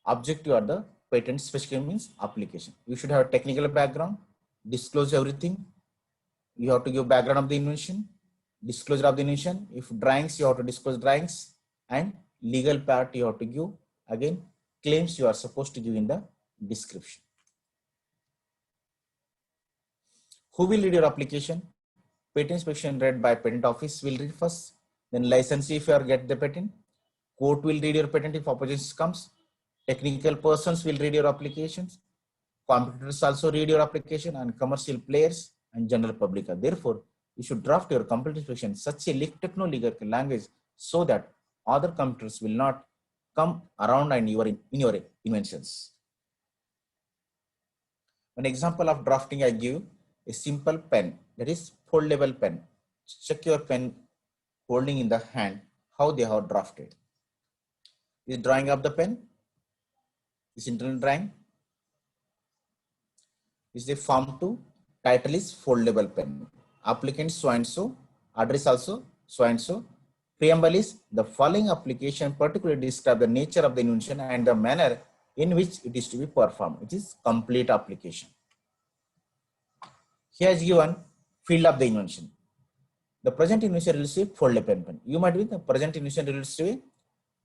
Objective are the patent specification means application. You should have a technical background, disclose everything. You have to give background of the invention, disclosure of the invention. If drawings, you have to disclose drawings, and legal part you have to give. Again, claims you are supposed to give in the description. Who will read your application? Patent inspection read by patent office will read first. Then licensee if you are get the patent. Court will read your patent if opposition comes. Technical persons will read your applications. Competitors also read your application, and commercial players and general public. Therefore, you should draft your complete inspection such a techno-legal language so that other competitors will not come around and you are in your inventions. An example of drafting I give a simple pen, that is foldable pen. Check your pen holding in the hand, how they have drafted. This drawing of the pen, this internal drawing. This is the form 2, title is foldable pen. Applicant so and so, address also so and so. Preamble is the following application particularly describe the nature of the invention and the manner in which it is to be performed. It is complete application. Here is given field of the invention. The present invention relates to a foldable pen. You might be the present invention relates to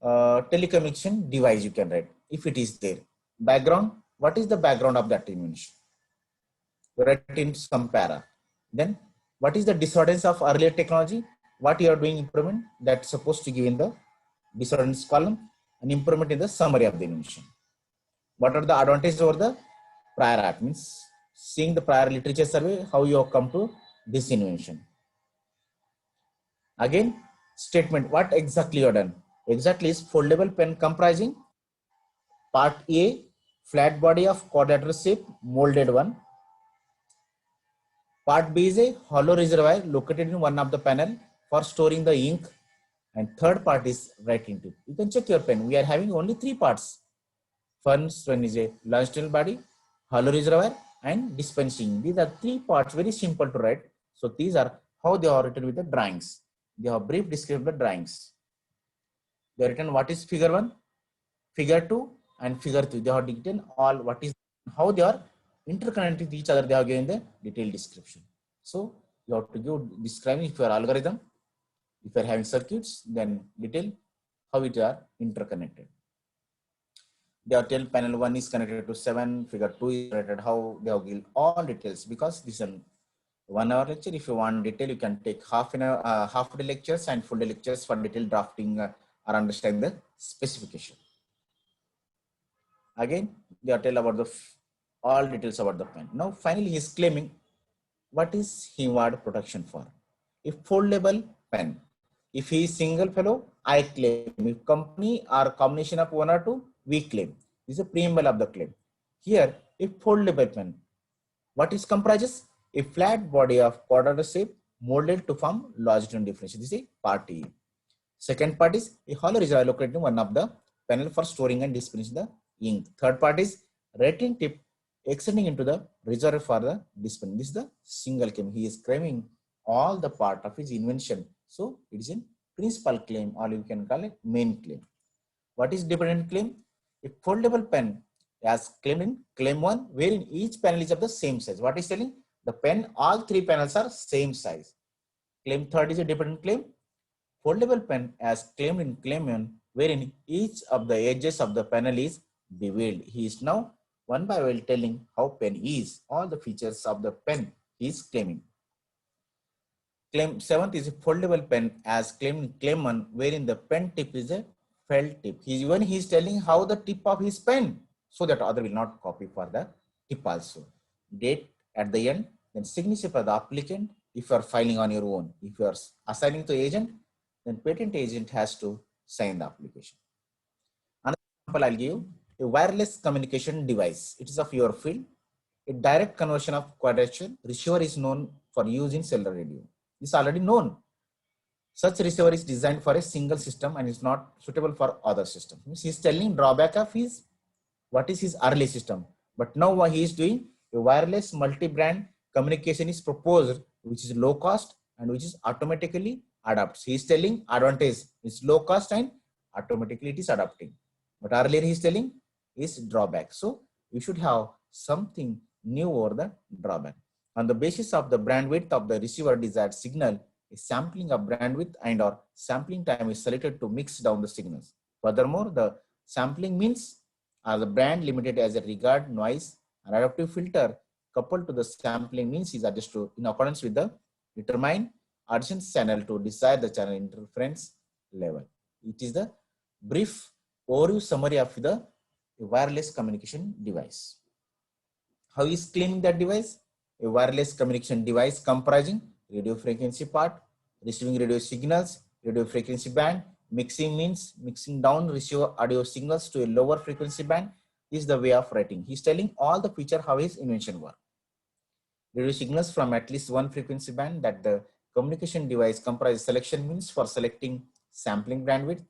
a telecommunication device, you can write if it is there. Background, what is the background of that invention? Write in some para. Then what is the disorders of earlier technology? What you are doing improvement, that's supposed to give in the disorders column, and improvement in the summary of the invention. What are the advantages over the prior art? Means seeing the prior literature survey, how you have come to this invention. Again, statement, what exactly you have done? Exactly is foldable pen comprising part A, flat body of quadrilateral shape, molded one. Part B is a hollow reservoir located in one of the panel for storing the ink. And third part is writing tip. You can check your pen. We are having only 3 parts. First one is a longitudinal body, hollow reservoir, and dispensing. These are 3 parts, very simple to write. So these are how they are written with the drawings. They have brief description of the drawings. They are written what is figure 1, figure 2, and figure 3. They have written all what is, how they are interconnected with each other. They have given the detailed description. So you have to give describing if you are algorithm, if you are having circuits, then detail how it are interconnected. They are tell panel 1 is connected to 7, figure 2 is connected, how they have given all details, because this is a 1 hour lecture. If you want detail, you can take half day lectures and full day lectures for detailed drafting or understanding the specification. Again, they are tell about the all details about the pen. Now, finally, he is claiming what is Heward protection for. If foldable pen, if he is single fellow, I claim. If company or combination of 1 or 2, we claim. This is a preamble of the claim. Here, if foldable pen, what is comprises? A flat body of quadrilateral shape molded to form longitudinal differential. This is part A. Second part is a hollow reservoir located in one of the panel for storing and dispensing the ink. Third part is writing tip extending into the reservoir for the dispensing. This is the single claim. He is claiming all the part of his invention. So it is a principal claim, or you can call it main claim. What is dependent claim? A foldable pen as claimed in claim 1, wherein each panel is of the same size. What is telling? The pen, all 3 panels are same size. Claim 3rd is a dependent claim. Foldable pen as claimed in claim 1, wherein each of the edges of the panel is beveled. He is now one by one telling how pen is, all the features of the pen he is claiming. Claim 7th is a foldable pen as claimed in claim 1, wherein the pen tip is a felt tip. He is telling how the tip of his pen, so that other will not copy for the tip also. Date at the end, then signature for the applicant if you are filing on your own. If you are assigning to agent, then patent agent has to sign the application. Another example I'll give you, a wireless communication device. It is of your field. A direct conversion of quadrature. Receiver is known for use in cellular radio. This is already known. Such receiver is designed for a single system and is not suitable for other systems. He is telling drawback of his, what is his early system. But now what he is doing, a wireless multi-brand communication is proposed, which is low cost and which is automatically adapts. He is telling advantage is low cost and automatically it is adapting. But earlier he is telling is drawback. So you should have something new over the drawback. On the basis of the bandwidth of the receiver desired signal, a sampling of bandwidth and or sampling time is selected to mix down the signals. Furthermore, the sampling means are the band limited as a regard noise. An adaptive filter coupled to the sampling means is adjusted in accordance with the determined adjacent channel to decide the channel interference level. It is the brief overview summary of the wireless communication device. How is claiming that device? A wireless communication device comprising radio frequency part, receiving radio signals, radio frequency band. Mixing means mixing down receiver audio signals to a lower frequency band. This is the way of writing. He's telling all the feature how his invention work. Radio signals from at least one frequency band that the communication device comprises. Selection means for selecting sampling bandwidth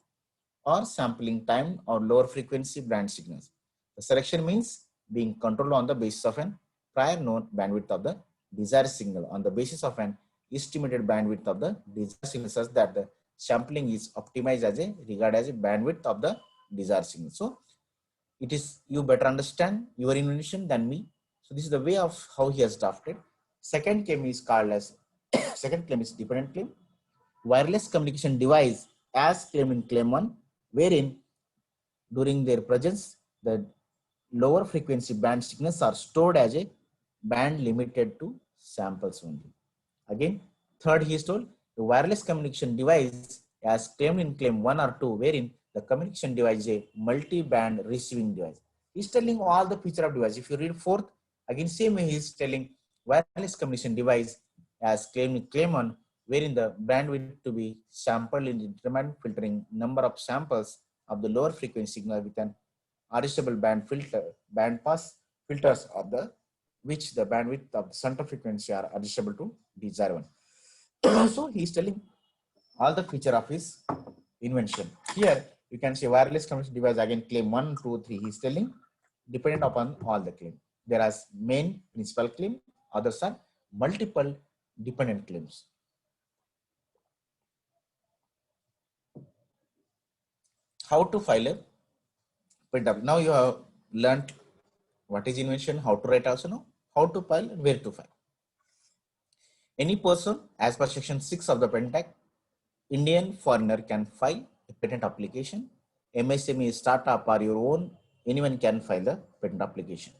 or sampling time or lower frequency band signals. The selection means being controlled on the basis of an prior known bandwidth of the desired signal on the basis of an estimated bandwidth of the desired signal such that the sampling is optimized as a regard as a bandwidth of the desired signal. So it is, you better understand your invention than me. So this is the way of how he has drafted. Second claim is called as second claim is dependent claim. Wireless communication device as claimed in claim 1, wherein during their presence the lower frequency band signals are stored as a band limited to samples only. Again, third he is told the wireless communication device as claimed in claim 1 or 2, wherein the communication device is a multi-band receiving device. He's telling all the feature of device. If you read fourth, again same way he's telling wireless communication device as claimed in claim 1, wherein the bandwidth to be sampled in the determined filtering number of samples of the lower frequency signal with an adjustable band filter, band pass filters of the which the bandwidth of the center frequency are adjustable to desired one. So he is telling all the feature of his invention. Here you can see wireless communication device again claim 1, 2, 3. He is telling dependent upon all the claim. There are main principal claim, others are multiple dependent claims. How to file a patent. Now you have learned what is invention, how to write also now, how to file and where to file. Any person as per section 6 of the Patent Act, Indian foreigner can file a patent application. MSME startup or your own, anyone can file the patent application.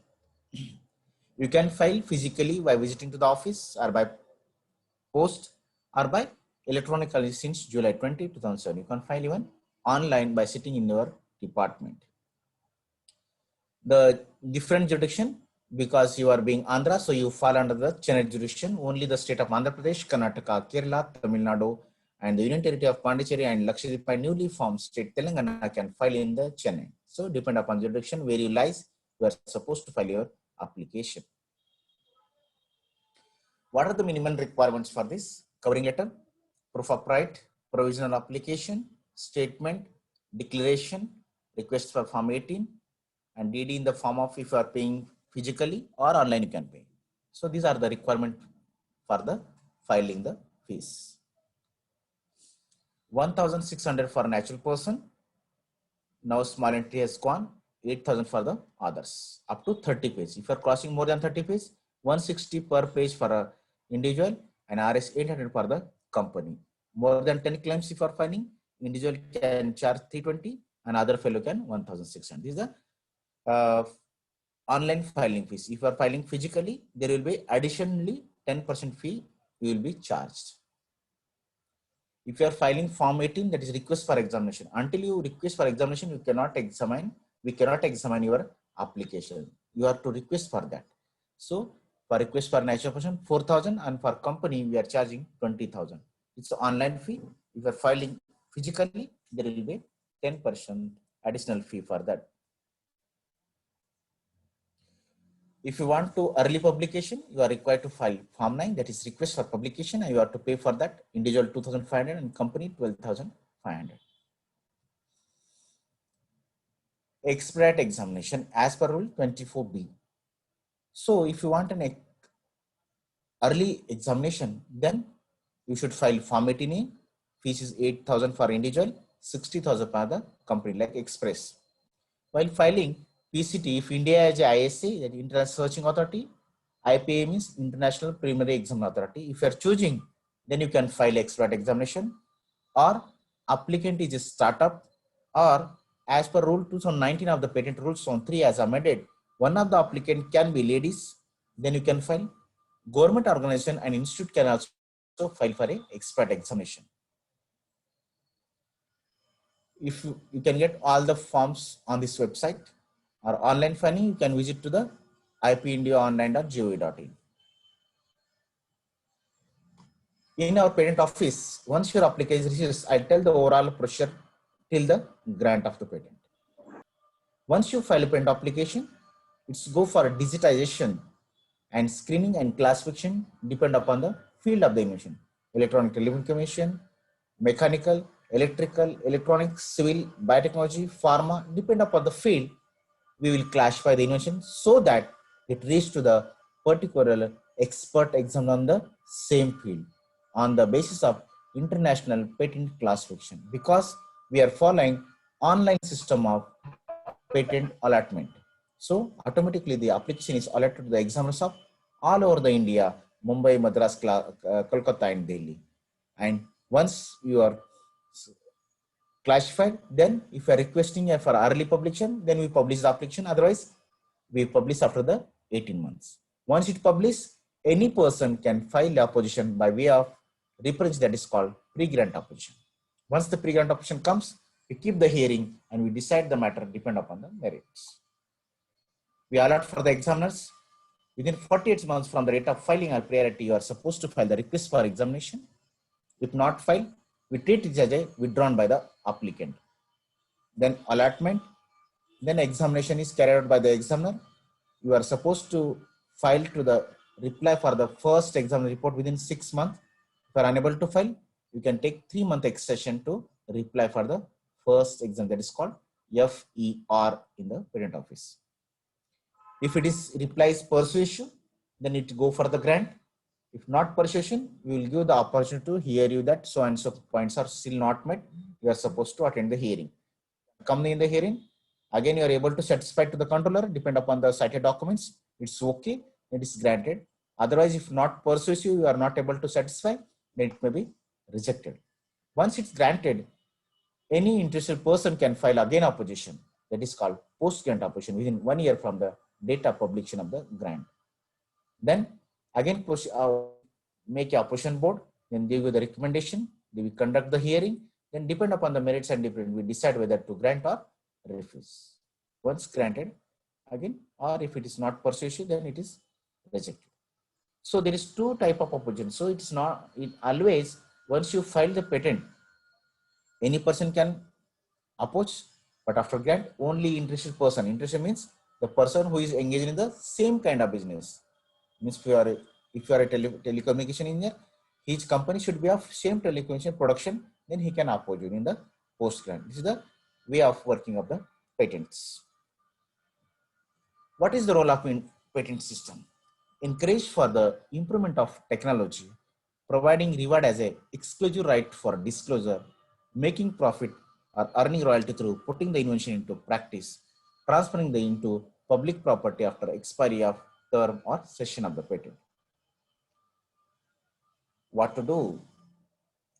You can file physically by visiting to the office or by post or by electronically since July 20, 2007. You can file even online by sitting in your department. The different jurisdiction, because you are being Andhra, so you fall under the Chennai jurisdiction. Only the state of Andhra Pradesh, Karnataka, Kerala, Tamil Nadu, and the Union Territory of Pondicherry and Lakshadweep by newly formed state Telangana can file in the Chennai. So depend upon jurisdiction where you lies, you are supposed to file your application. What are the minimum requirements for this? Covering letter, proof of right, provisional application, statement, declaration, request for Form 18, and DD in the form of if you are paying physically or online you can pay. So these are the requirement for the filing the fees. 1,600 for natural person. Now small entry has gone. 8,000 for the others. Up to 30 pages. If you are crossing more than 30 pages, 160 per page for a individual and RS 800 for the company. More than 10 claims if you are filing, individual can charge 320 and other fellow can 1,600. This is the online filing fees. If you are filing physically, there will be additionally 10% fee you will be charged. If you are filing Form 18, that is request for examination. Until you request for examination, you cannot examine. We cannot examine your application. You have to request for that. So for request for natural person, 4,000, and for company, we are charging 20,000. It's an online fee. If you are filing physically, there will be 10% additional fee for that. If you want to early publication, you are required to file Form 9, that is request for publication, and you have to pay for that, individual 2,500 and company 12,500. Expedite examination as per rule 24B. So if you want an early examination, then you should file Form 18A. Fees is 8,000 for individual, 60,000 for the company like Express. While filing PCT, if India has a ISA, that International Searching Authority, IPA means International Preliminary Exam Authority. If you are choosing, then you can file expedite examination, or applicant is a startup, or as per rule 2019 of the patent rules on 3 as amended, one of the applicant can be ladies, then you can file. Government organization and institute can also file for a expedite examination. If you can get all the forms on this website, or online filing, you can visit to the ipindiaonline.gov.in. In our patent office, once your application is, I'll tell the overall procedure till the grant of the patent. Once you file a patent application, it's go for digitization and screening and classification depend upon the field of the invention. Electronic telecommunication, mechanical, electrical, electronics, civil, biotechnology, pharma, depend upon the field, we will classify the invention so that it reaches to the particular expert exam on the same field on the basis of international patent classification, because we are following online system of patent allotment. So automatically the application is allotted to the examiners of all over the India, Mumbai, Madras, Kolkata and Delhi. And once you are classified, then if you are requesting for early publication, then we publish the application. Otherwise, we publish after the 18 months. Once it published, any person can file opposition by way of reference, that is called pre-grant opposition. Once the pre-grant opposition comes, we keep the hearing and we decide the matter depend upon the merits. We allot for the examiners within 48 months from the date of filing or priority, you are supposed to file the request for examination. If not filed, we treat it as a withdrawn by the applicant. Then allotment, then examination is carried out by the examiner. You are supposed to file to the reply for the first exam report within 6 months. If you are unable to file, you can take 3-month extension to reply for the first exam, that is called FER in the patent office. If it is replies persuasion, then it go for the grant. If not persuasion, we will give the opportunity to hear you that so and so points are still not met. You are supposed to attend the hearing. Come in the hearing, again you are able to satisfy to the controller, depend upon the cited documents. It's okay, it is granted. Otherwise, if not persuasive, you are not able to satisfy, then it may be rejected. Once it's granted, any interested person can file again opposition. That is called post-grant opposition within 1 year from the date of publication of the grant. Then again make a opposition board, then give you the recommendation, they will conduct the hearing, then depend upon the merits and we decide whether to grant or refuse. Once granted, again, or if it is not persuasive, then it is rejected. So there is 2 types of opposition. So it is not, it always, once you file the patent, any person can oppose, but after grant, only interested person. Interested means the person who is engaged in the same kind of business. Means if you are a telecommunication engineer, his company should be of same telecommunication production, then he can oppose you in the post grant. This is the way of working of the patents. What is the role of patent system? Encourage for the improvement of technology, providing reward as a exclusive right for disclosure, making profit or earning royalty through putting the invention into practice, transferring the into public property after expiry of term or session of the patent. What to do?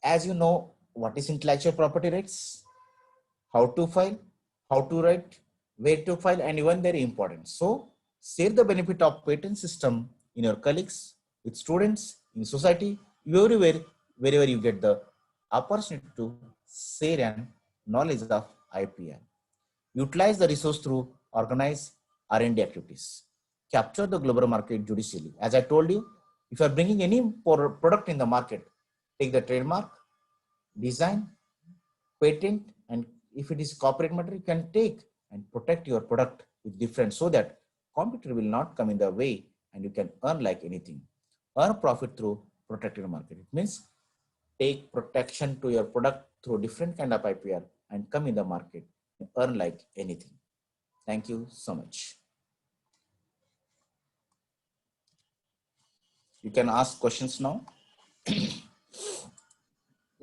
As you know, what is intellectual property rights, how to file, how to write, where to file, and even very important. So share the benefit of patent system in your colleagues, with students, in society, everywhere, wherever you get the opportunity to share and knowledge of IPR. Utilize the resource through organized R&D activities. Capture the global market judicially. As I told you, if you are bringing any product in the market, take the trademark, design, patent, and if it is copyright matter, you can take and protect your product with different, so that competitor will not come in the way and you can earn like anything. Earn profit through protected market. It means take protection to your product through different kind of IPR and come in the market and earn like anything. Thank you so much. You can ask questions now.
Yeah,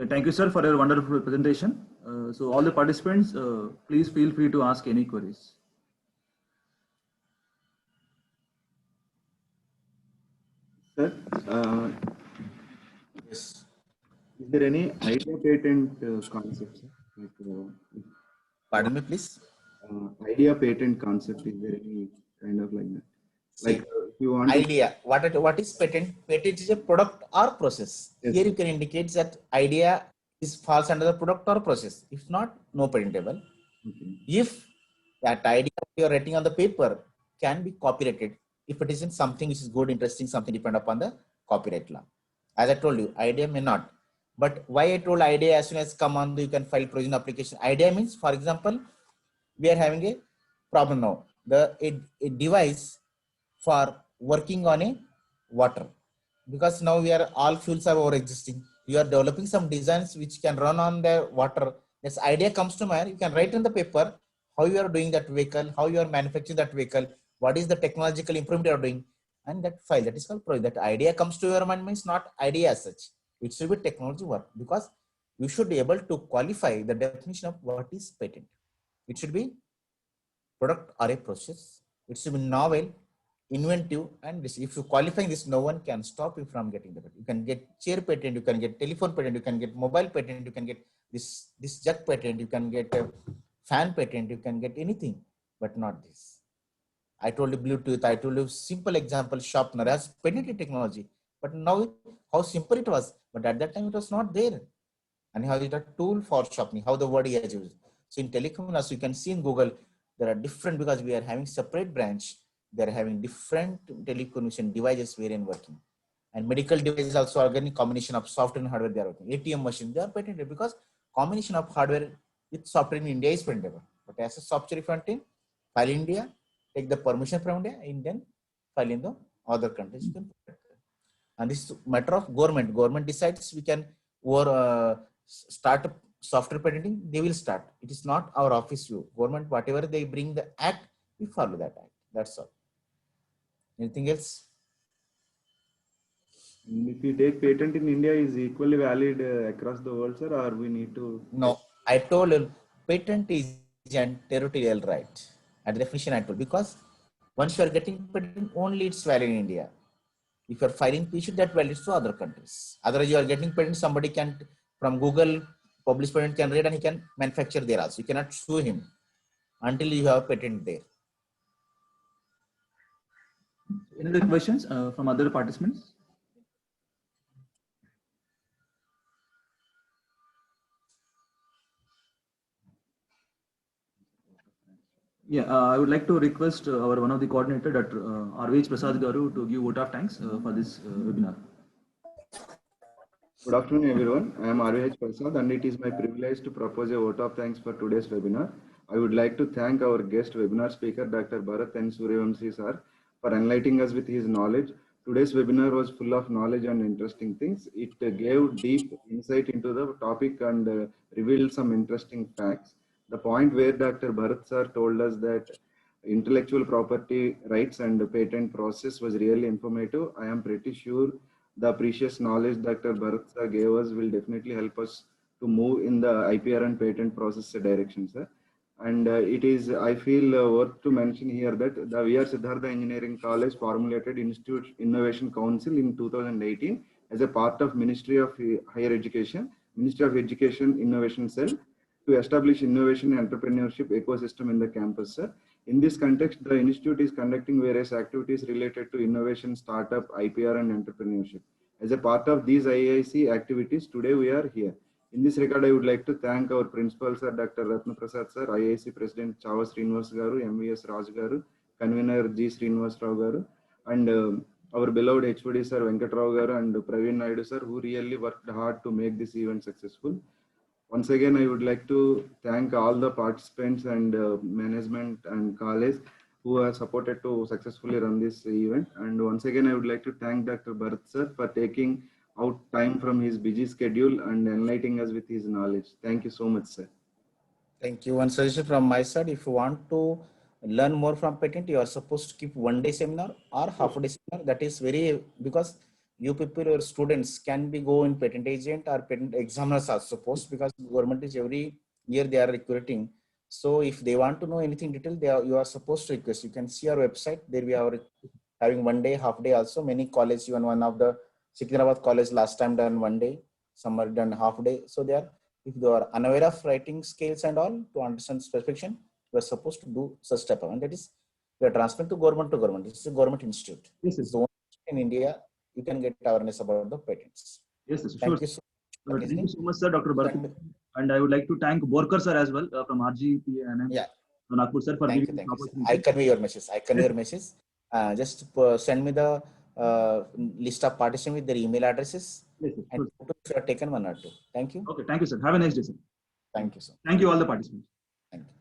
thank you, sir, for your wonderful presentation. So all the participants, please feel free to ask any queries.
Sir,
Yes.
is there any idea patent concept, sir? Like,
Pardon me, please.
idea patent concept, is there any kind of like that?
See,
Like, if you want to,
idea. What is patent? Patent is a product or process.
Yes.
Here you can indicate that idea is falls under the product or process. If not, no patentable.
okay.
If that idea you are writing on the paper can be copyrighted, if it isn't something which is good, interesting, something depend upon the copyright law. As I told you, idea may not. But why I told idea as soon as come on, you can file provision application. Idea means, for example, we are having a problem now. A device for working on a water, because now we are all fuels are over existing. You are developing some designs which can run on the water. This idea comes to mind. You can write in the paper how you are doing that vehicle, how you are manufacturing that vehicle, what is the technological improvement you are doing, and that file that is called project. That idea comes to your mind means not idea as such. It should be technology work, because you should be able to qualify the definition of what is patent. It should be product or a process. It should be novel, inventive, and this. If you qualify this, no one can stop you from getting the patent. You can get chair patent, you can get telephone patent, you can get mobile patent, you can get this jug patent, you can get a fan patent, you can get anything, but not this. I told you Bluetooth, I told you simple example, sharpener as patented technology, but now how simple it was, but at that time it was not there. And how is a tool for sharpening, how the word he has used. So in telecom, as you can see in Google, there are different, because we are having separate branch, they are having different telecommunication devices wherein working. And medical devices also are getting combination of software and hardware they are working. ATM machine, they are patented because combination of hardware with software in India is patentable. But as a software front end, file in India, take the permission from India, and then file in the other countries. You can protect them. And this is a matter of government. Government decides we can start a software patenting, they will start. It is not our office view. Government, whatever they bring the act, we follow that act. That's all. Anything else?
And if you take patent in India, is equally valid across the world, sir, or we need to?
No, I told you patent is a territorial right. At the definition I told, because once you are getting patent, only it's valid in India. If you are filing PhD, that validates to other countries. Otherwise, you are getting patent, somebody can, from Google, publish patent can read and he can manufacture there also. You cannot sue him until you have a patent there.
Any other questions from other participants? Yeah, I would like to request our one of the coordinator, Dr. RVH Prasad Garu, to give vote of thanks for this webinar.
Good afternoon, everyone. I am RVH Prasad, and it is my privilege to propose a vote of thanks for today's webinar. I would like to thank our guest webinar speaker, Dr. Bharat N. Suryavamshi sir, for enlightening us with his knowledge. Today's webinar was full of knowledge and interesting things. It gave deep insight into the topic and revealed some interesting facts. The point where Dr. Bharat sir told us that intellectual property rights and patent process was really informative. I am pretty sure the precious knowledge Dr. Bharat sir gave us will definitely help us to move in the IPR and patent process direction, sir. And it is, I feel, worth to mention here that the VR Siddhartha Engineering College formulated Institute Innovation Council in 2018 as a part of Ministry of Higher Education, Ministry of Education Innovation Cell, to establish innovation and entrepreneurship ecosystem in the campus, sir. In this context, the institute is conducting various activities related to innovation, startup, IPR, and entrepreneurship. As a part of these IIC activities, today we are here. In this regard, I would like to thank our principal, sir, Dr. Ratna Prasad, sir, IIC President Chava Srinivas Garu, MVS Raj Garu, Convener G. Srinivas Rao Garu, and our beloved HOD, sir, Venkat Rao Garu, and Praveen Naidu, sir, who really worked hard to make this event successful. Once again, I would like to thank all the participants and management and college. who have supported to successfully run this event. And once again, I would like to thank Dr. Bharat sir for taking out time from his busy schedule and enlightening us with his knowledge. Thank you so much, sir.
Thank you. One suggestion from my side, if you want to learn more from patent, you are supposed to keep 1 day seminar or half-a-day seminar. That is very, because you people or students can be go in patent agent or patent examiners are supposed, because government is every year they are recruiting. So if they want to know anything detail, you are supposed to request. You can see our website. There we are having 1 day, half-day also. Many colleges, even one of the Secunderabad college last time done 1 day, some are done half-day. So they are, if they are unaware of writing skills and all to understand specification, you are supposed to do such type of, and that is we are transferring to government to government. This is a government institute.
Yes, sir.
It's the only institute in India you can get awareness about the patents.
Yes, sir. Sure.
Thank you so much for
Thank
listening.
you so much, sir, Dr. Bharat. And I would like to thank Borkar sir as well from RGPNM
Yeah,
Nagpur sir for
thank you,
giving
thank
this
you. Sir.
opportunity.
I convey your message. I convey your message. Just send me the list of participants with their email addresses
Yes, sir.
and
Sure.
photos if you have taken 1 or 2. Thank you.
Okay, thank you, sir. Have a nice day, sir.
Thank you, sir.
Thank you all the participants.
Thank you.